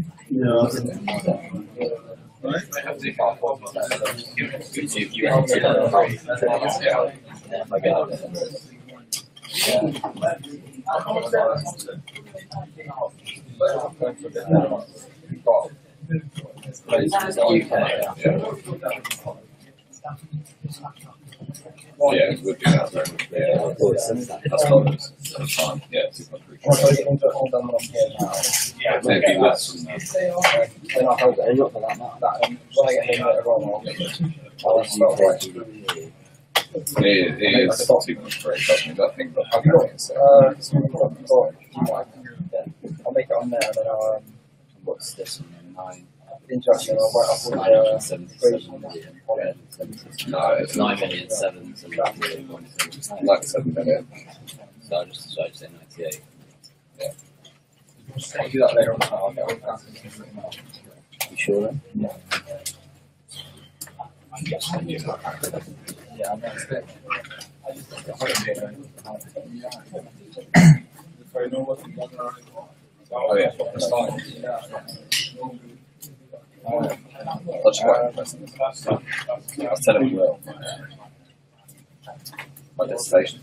Yeah, it would be that. Yeah, that's dollars. That's fine. Yeah, 2.3. Maybe less than that. It is 2.3. I think I'll make it on there and then I'll What's this one? 9. introduction. I'll write up all the 77 million. no, it's 9 million, 7, so like 7 million. so I just say 98. I'll do that later on. I'll get all that. You sure then? Yeah, I'm next bit. Oh yeah, that's fine. That's quite interesting. I'll tell him you will. Like this station.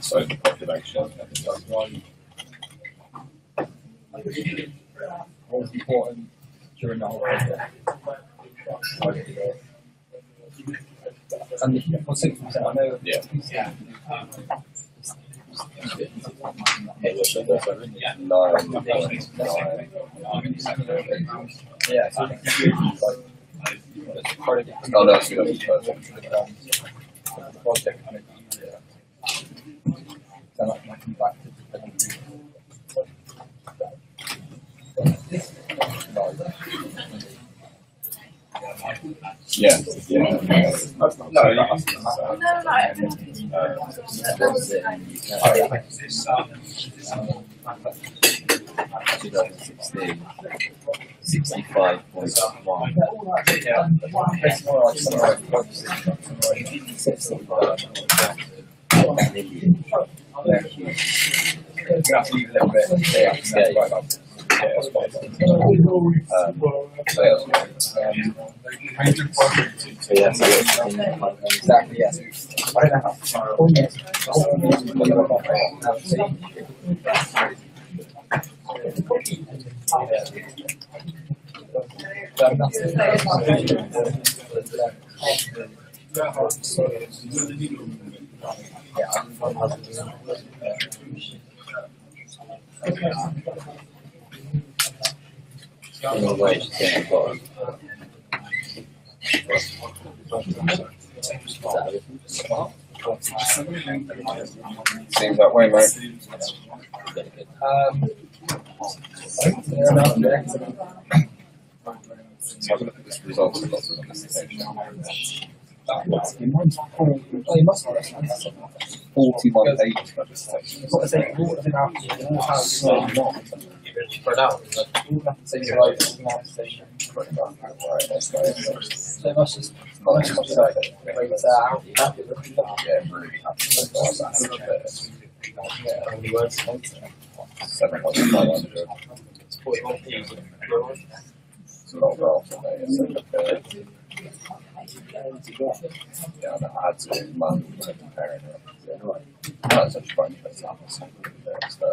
So the population, that's one. What was important during the whole project? And for 60%, I know. Yeah. Yeah, so Oh, that's good. project and then I can come back to Yeah. Yeah. exactly, yes. I don't know how. Seems that way, mate. So have a look at this result of lots of investigation. 41 pages of investigation. It's a lot of graphs on there, so yeah, I had to do money to compare it. That's actually quite interesting. So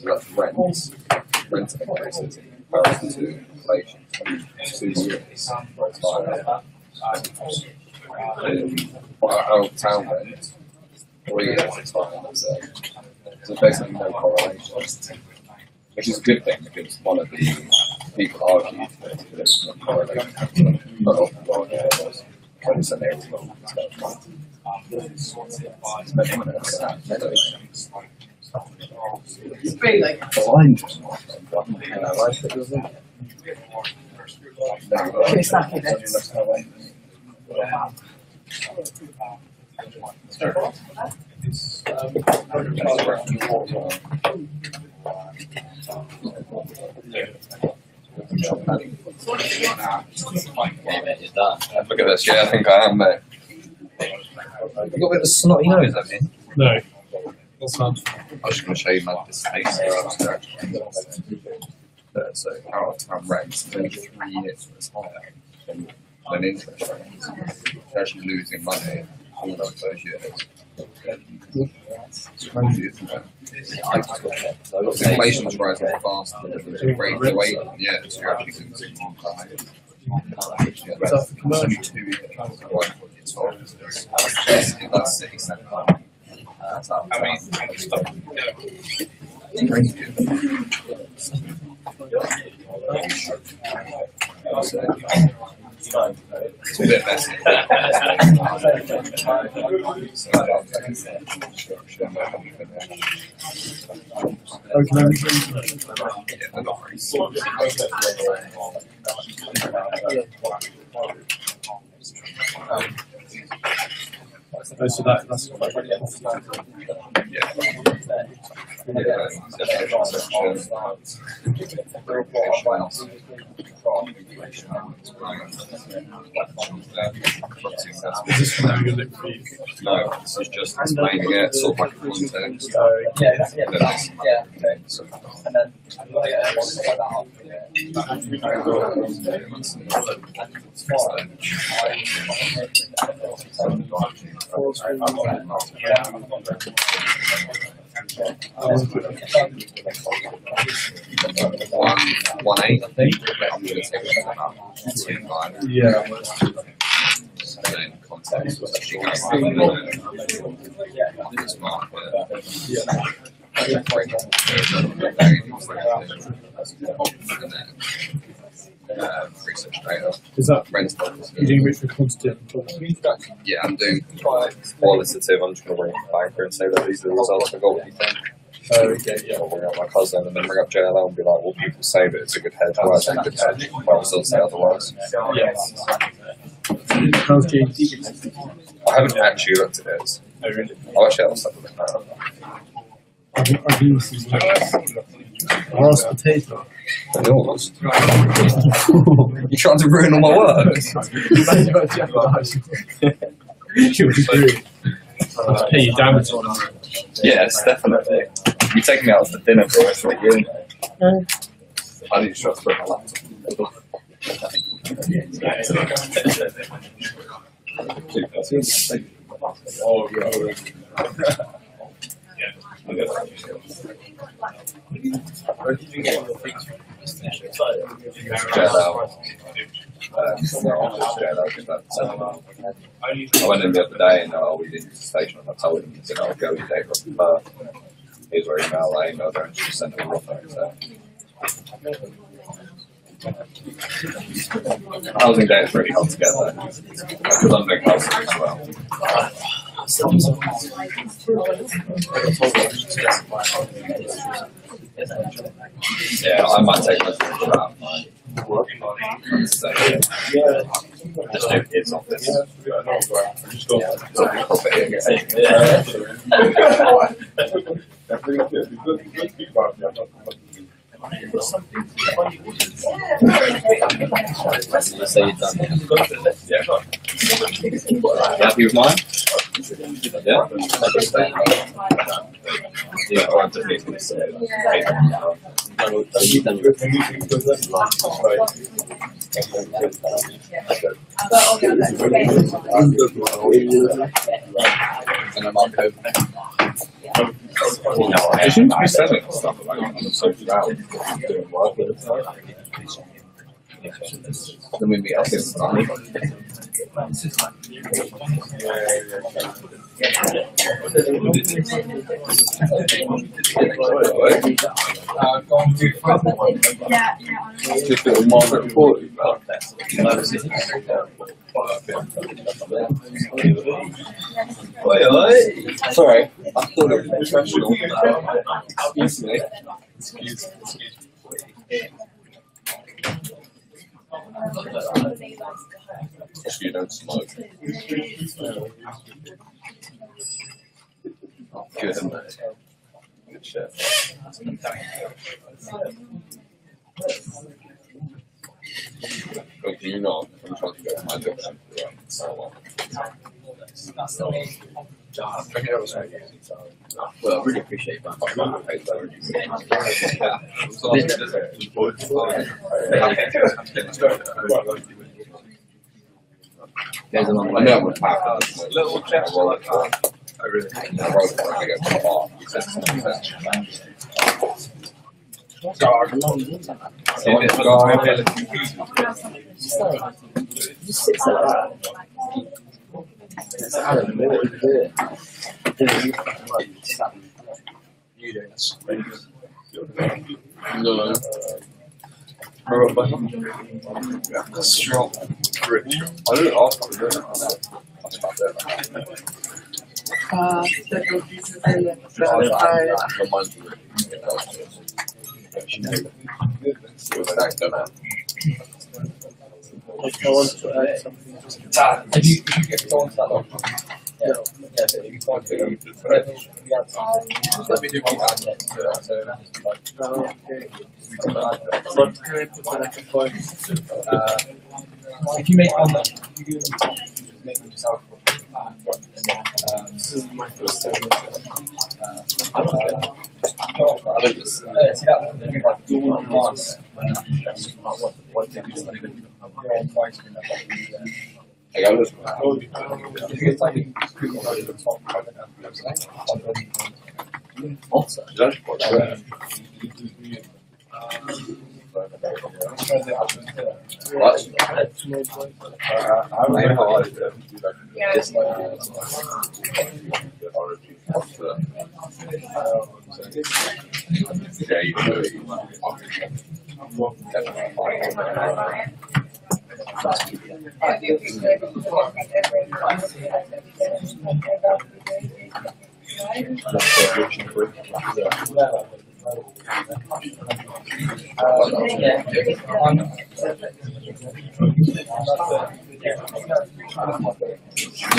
that's rents increases in comparison to inflation in 2 years. Our town rent, 3 years it's fine. So there's basically no correlation. Which is a good thing because one of the people argued that there's no correlation. But often, when it's a narrative, It's very like Look at this, yeah, I think I am, mate. You've got a bit of a snotty nose, haven't you? No. What's that? I was just going to show you my distaste. So, our rents is only 3 years for this higher than interest rates. They're actually losing money all of those years. It's crazy, isn't it? Inflation's rising faster than the rate of wage. Yeah, so you're actually losing more money. Only 2 years. That's city centre. I mean, it's a bit messy. So that's is this from having a look for you? No, this is just explaining it, sort of like a context. One eight, I think. I'm going to take it about 2.9. Yeah. Then context was actually going this market. Research data. Is that rent? you're doing rich for quantitative? Yeah, I'm doing qualitative. I'm just going to ring the banker and say that these are the results I got. What do you think? Okay, yeah. I'll ring up my cousin and then ring up JLL and be like, well, people say that it's a good hedge. Why is it a good hedge? Well, results say otherwise. Yes. How's GD? I haven't actually looked at it. Oh, really? I'll actually have a look at it. I've used this Ross potato. Yours. You're trying to ruin all my work. You would agree. I'll pay you damage on it. Yes, definitely. You're taking me out for dinner for the rest of the year. I need to try to put my laptop. I went in the other day and we didn't use the station and I told him, he said, I'll go with Dave from Perth. Here's where email, I emailed her and she just sent it all off there. So. Housing day is really hard to get there because I'm doing housing as well. Yeah, I might take this for that. Just do his office. Let's say you've done it. Yeah. Happy with mine? Yeah. Yeah, I'm definitely going to say that. You've done your And I'm on code. You shouldn't be selling stuff like on the social hours doing work. Then we meet up in Just a Margaret Report. Sorry, I thought it was professional. Excuse me. If you don't smoke. Good. Good shit. But do you not? I'm trying to get my job done. Well, I really appreciate that. There's a long I way. know I'm a little chest. I really think I roll it when I get to the bar. Just sits like that. It's out of the middle, you do it. No. Strong. Rich. I don't ask for it. That's about it. If you get to go on to that one. Yeah, but if you can't do it, let me do my admin. If you make on that, you do them, make them yourself. This is my first time. See that one? They do like dual advance. I got this one. Also,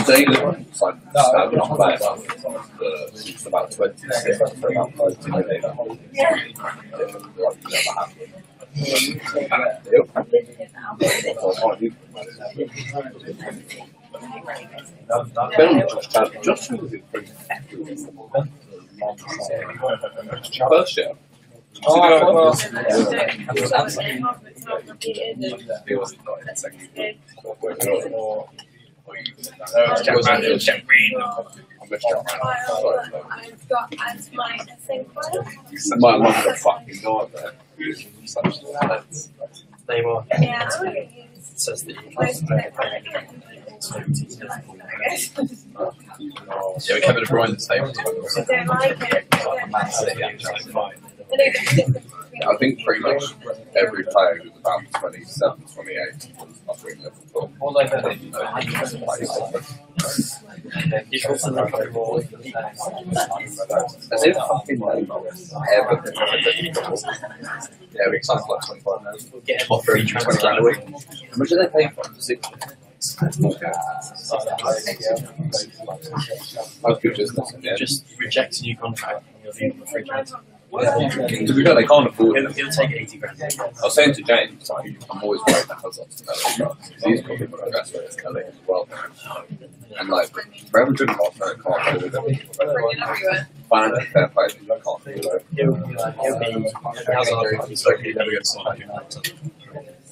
Today, it's like it's about 26 for about 30 minutes. Just was it pretty first year. My mum got fucking go up there. They were. Yeah. It says that you Yeah, we Kevin De Bruyne the same. I don't like it. Man City actually. I know the difference between I think pretty much every player who's about 27, 28 was offering Liverpool. you can also look at more. As if fucking ever been Liverpool. Yeah, we signed for like 25 now. Get him Offering 20 grand a week. How much do they pay for him? 60. How good is this? Just reject a new contract and you'll leave him a free transfer. To be fair, they can't afford it. He'll take 80 grand. I was saying to James, I'm always worried that Hazard's he's probably got a best way as Kelly as well. And like, Real Madrid and Barcelona can't do it. Finally, fair play, they can't do it.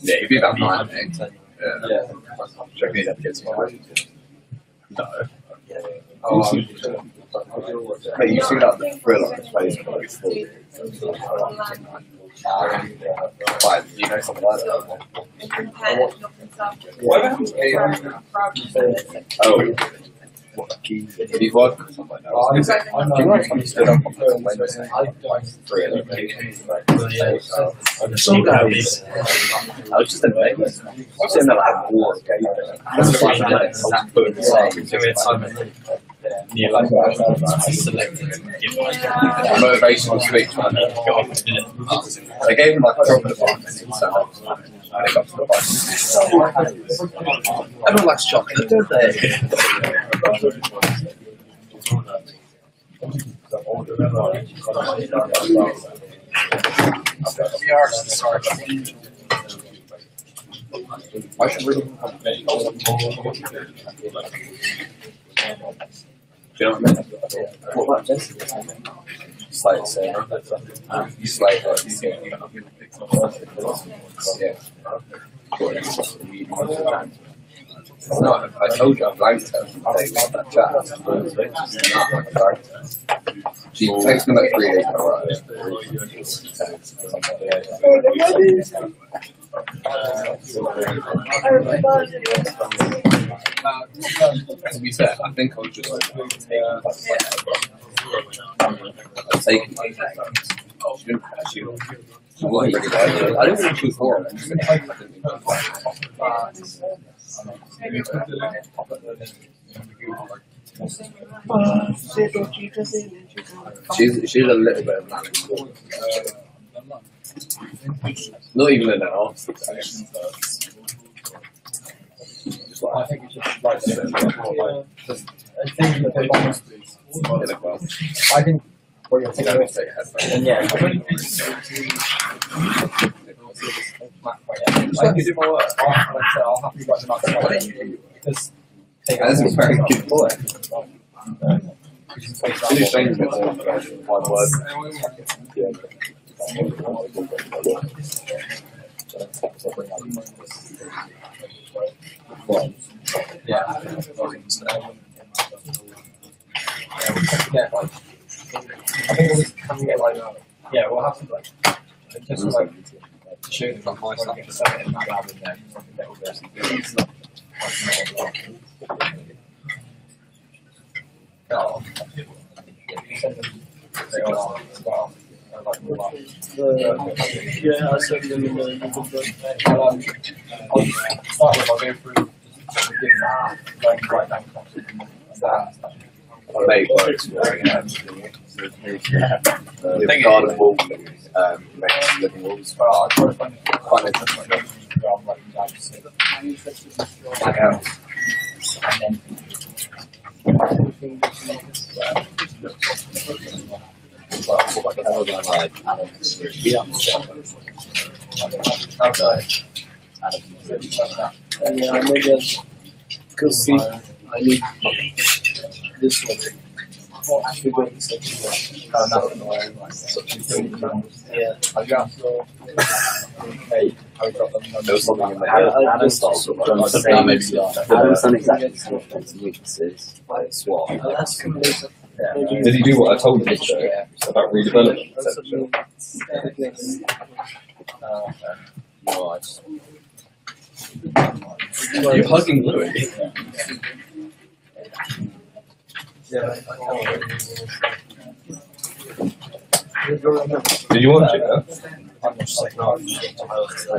Yeah, he'd be about 9, 8. Yeah. Do you reckon he'd have kids? No. Mate, you see that the thrill on his face when he's full. Fine, you know something like that? Oh. Did he work with something else? Do you know somebody stood up on the window saying, three of them? I was just amazed. I was sitting there like a war, okay? That's 5 minutes. Yeah, like selected. Motivational speech, man. They gave him like a drop in the bar, and they got to the bar. Everyone likes chocolate, don't they? I should really. Do you know what I mean? What about this? Slate saying, slate no, I told you I blanked her from day one that chat. She texted me like 3 days in a row. To be fair, I think I was just taking my she wasn't really there. I didn't think she was horrible. She's a little bit of manic. Not even in that office. I think it's just like I think what you're thinking of yeah. I'll have to write them up because that's a very good point. Two things with one word. Yeah. I think we can get like we'll have to like just like show them my stuff to set it in that lab in there. Yeah, I sent them in the Google Doc. I'll start with, I'll go through like right down mate works very the garden wall makes living walls. I'll try to find interesting. Like else. And then yeah, maybe because see, I need this one. Yeah, I got there was something in my head. Adam's done exactly some weaknesses like SWAT. Did he do what I told him to do about redevelopment? Nice. You're hugging Louis. Did you watch it? Huh?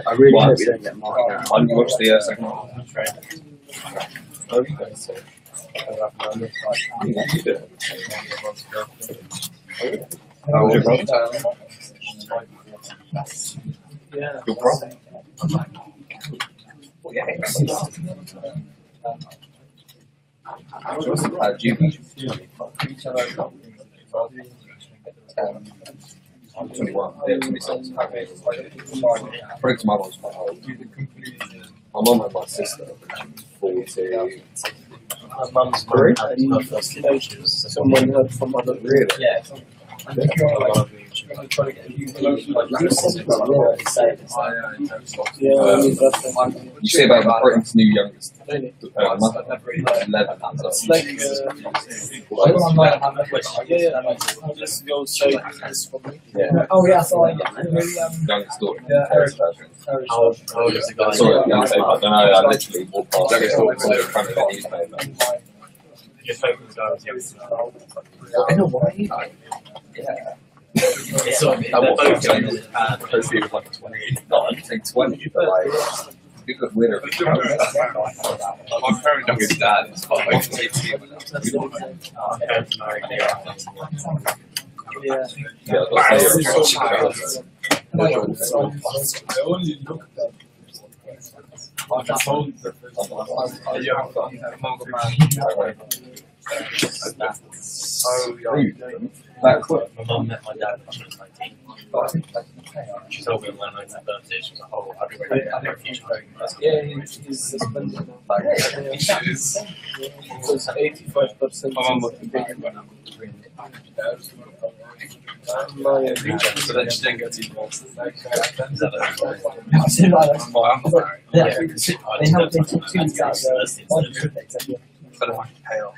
I really hope we don't get marked out. Why didn't you watch the second one? How old is your Your brother? I'm 21. Yeah, 26. Probably because my mom's quite old. My mum and my sister, 40. My mum's married. Her first kid. Someone heard from other. Really? Yeah. You say about Britain's new youngest. Mother. 11. It's like, let's go straight this for me. Yeah. Oh yeah, so Youngest daughter. How old is the guy? Sorry, I don't know. I literally walked past it. I was in front of the newspaper. Your favourite guy was youngster. In a way, yeah. Hopefully it was like 20. Not like 20, but like, you could win her. My parents' youngest dad is like 18 when I was Yeah, My mum met my dad when she was 19. She told me on my 19th birthday, she was like, oh, I'd be ready to have a future. Yeah, he's suspended now. Because 85% My mum was so then she didn't get to they took two guys. I don't want to pay off.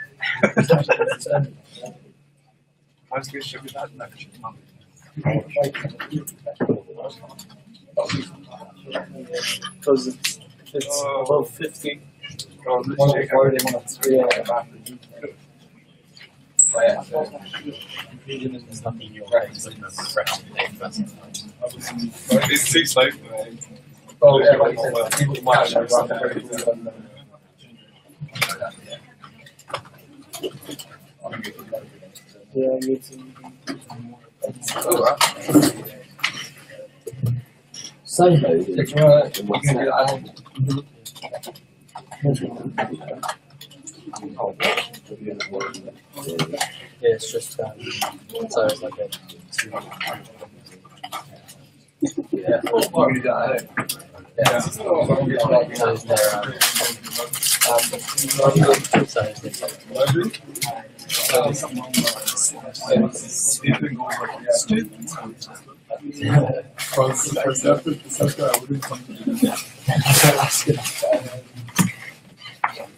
I was going to show you that. No, she's mum. because it's above 50. There's nothing in your records that can refresh the day first. It's too slow for me. Yeah, me too. Soho is Yeah, it's just so it's like a Yeah.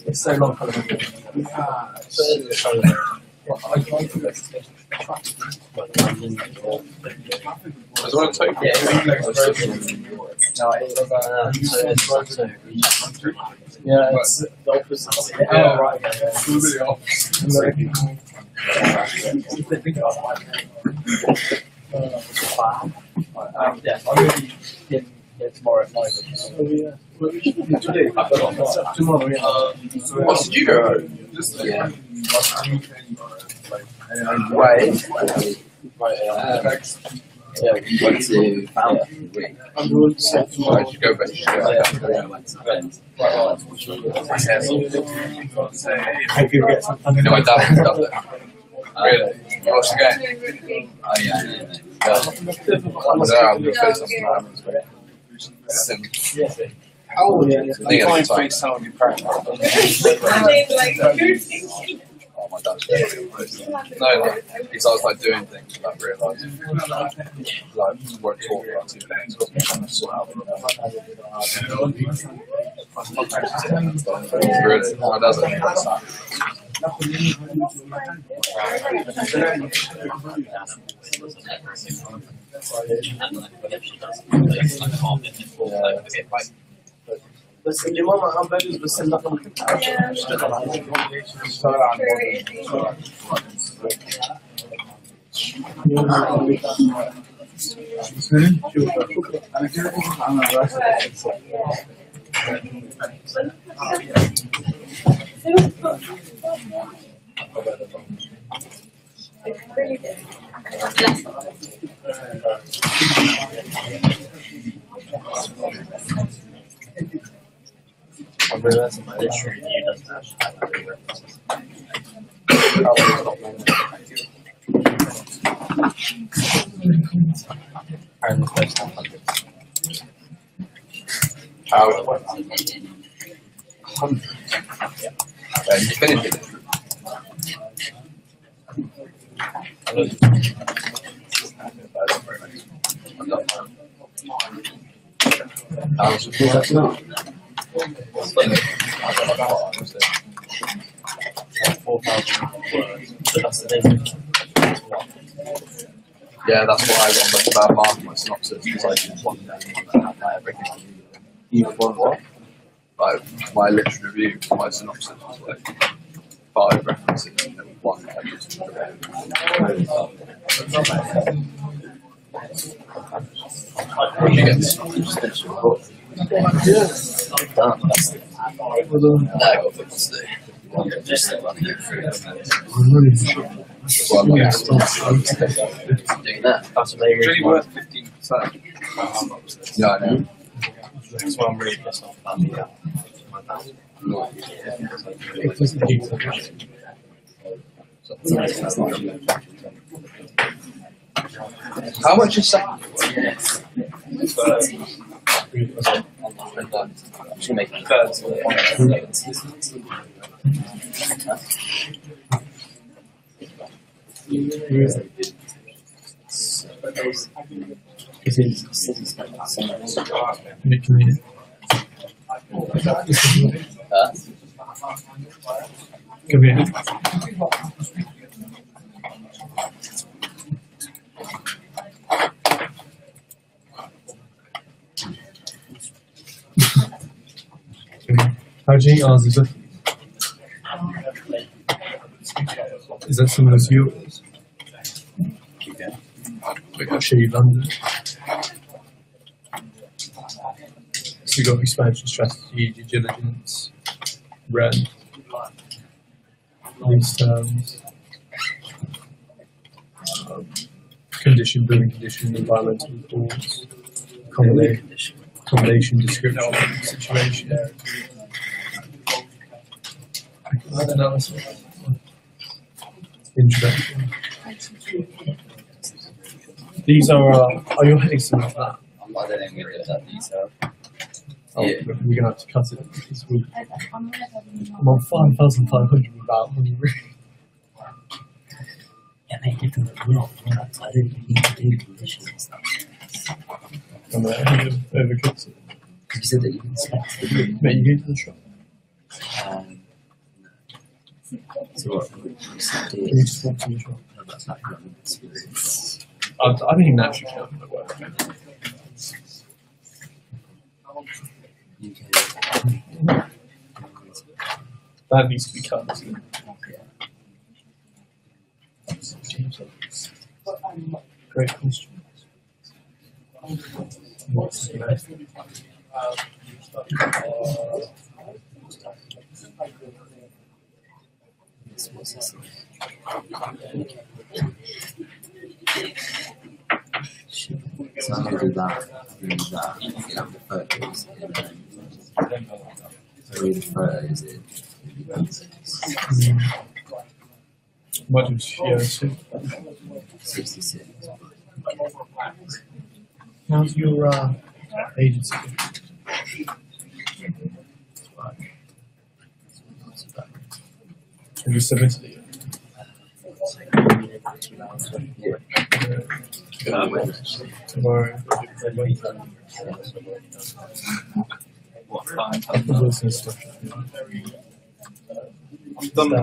It's so long. I just want to take Yeah, it's the opposite. Yeah. Right. Yeah, I'm really in tomorrow at 9. Oh, yeah. Today? Tomorrow, yeah. What did you go? yeah. Right. Yeah, we went to Fountain Week. I'm going to say Why did you go back? I went to Vent. You know, my dad was up there. Really? What's the game? Oh yeah, I was there, I'm going to face something. how old are you? I think at the time. Oh, my dad's no, like, because I was like doing things without realising. Like, weren't talking about 2 days. Really? My dad's like, بس اللي ماما عم بجوز بس الرقم انا كده كنت عامل راسي I realised my literature review doesn't actually have any references. And the first 100. How? 100. Definitive. Yeah, that's what I got about marking my synopsis, because I just want to have everything. You want what? Like, my literature review, my synopsis was like 5 references and then 1 I just When you get the synopsis, book. I got books to do. Just running it through. Well, I'm not doing that. That's amazing. Really worth 15%. Yeah, I know. That's why I'm really pissed off about my dad. How much is second? Should make it first. Come here. How do you eat ours? Is that similar to yours? I'll show you London. So you've got expansion strategy, due diligence, rent, lease terms, condition, building condition, environmental reports, accommodation description, situation, analysis, introduction. These are your headings like that? I don't think we did that detail. Oh, yeah. We're going to have to cut it because I'm on 5,500 without money really. Yeah, mate, you can look. I don't think you need to do conditions. I'm overcooked it. Because you said that you can select the Mate, you go to the shop. So what? Can you just walk to the shop? No, that's not going to experience. I think that should count for the work. That needs to be cut, doesn't it? Great question. What's next? What's this? So I'm going to do that, and that, and have the photos, and then read the photos in. Modules, yeah, 66. how's your agency? Have you submitted it yet? Tomorrow. What, 5? Business stuff. I've done that.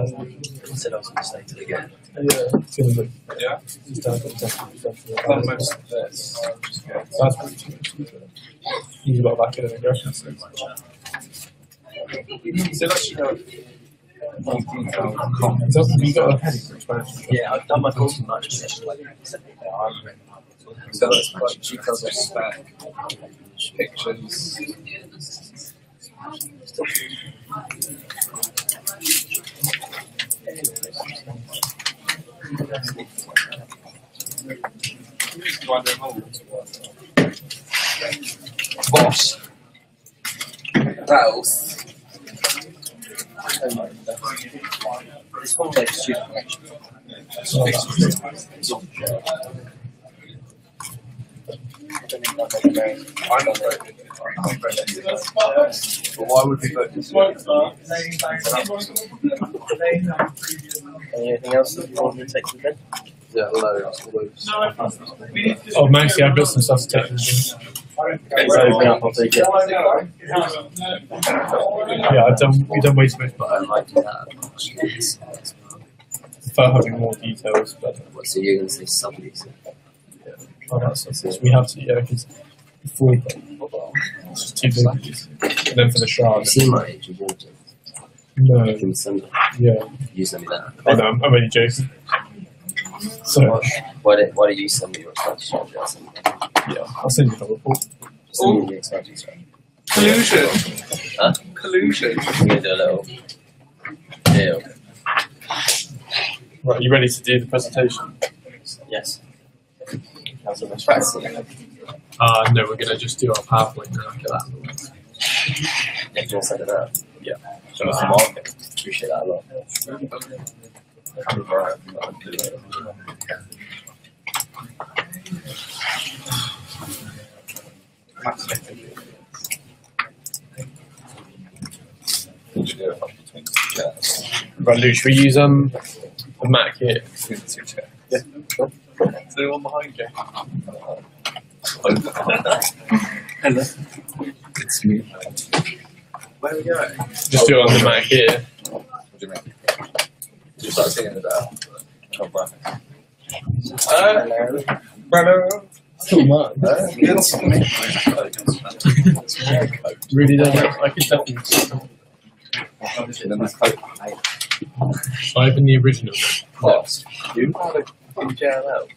I said I was going to stay till again. It's gonna look. Yeah. It's done. It's done. I've done most of this. That's pretty good. Use a lot of back end aggression. So that's more detailed comments. So have you got a heading for expansion? Yeah, I've done my course in much. So that's quite details of spec, pictures. Boss. Rattles. It's full day student collection. But why would we vote this? Anything else that you want to take to bed? Yeah, loads. Oh, Maxie, I've got some stuff to take. I'll take it. Yeah, we've done way too much, But I like that. prefer having more details, but So you're going to say somebody? oh, that's we have to, yeah, because before we it's just too big. And then for the shard, You see my age of water? no, I can send it. yeah. You send me that. Oh no, I'm only joking. So, Why don't you send me your expansion strategy? I'll send you. yeah, I'll send you the report. Send me the expansion strategy. Collusion. Huh? Collusion. I'm going to do a little deal. Right, are you ready to do the presentation? Yes. No, we're going to just do our PowerPoint now after that. Yeah, do you want to send it out? Yeah. Show us the market. Appreciate that a lot. Right, Lou, should we use a Mac here? Yeah. Is there anyone behind you? Hello. It's me. Where are we going? Just do it on the Mac here. What do you mean? Just start singing it out. Oh, bro. Really don't know. I could definitely type in the original. Cost. You had a JLL.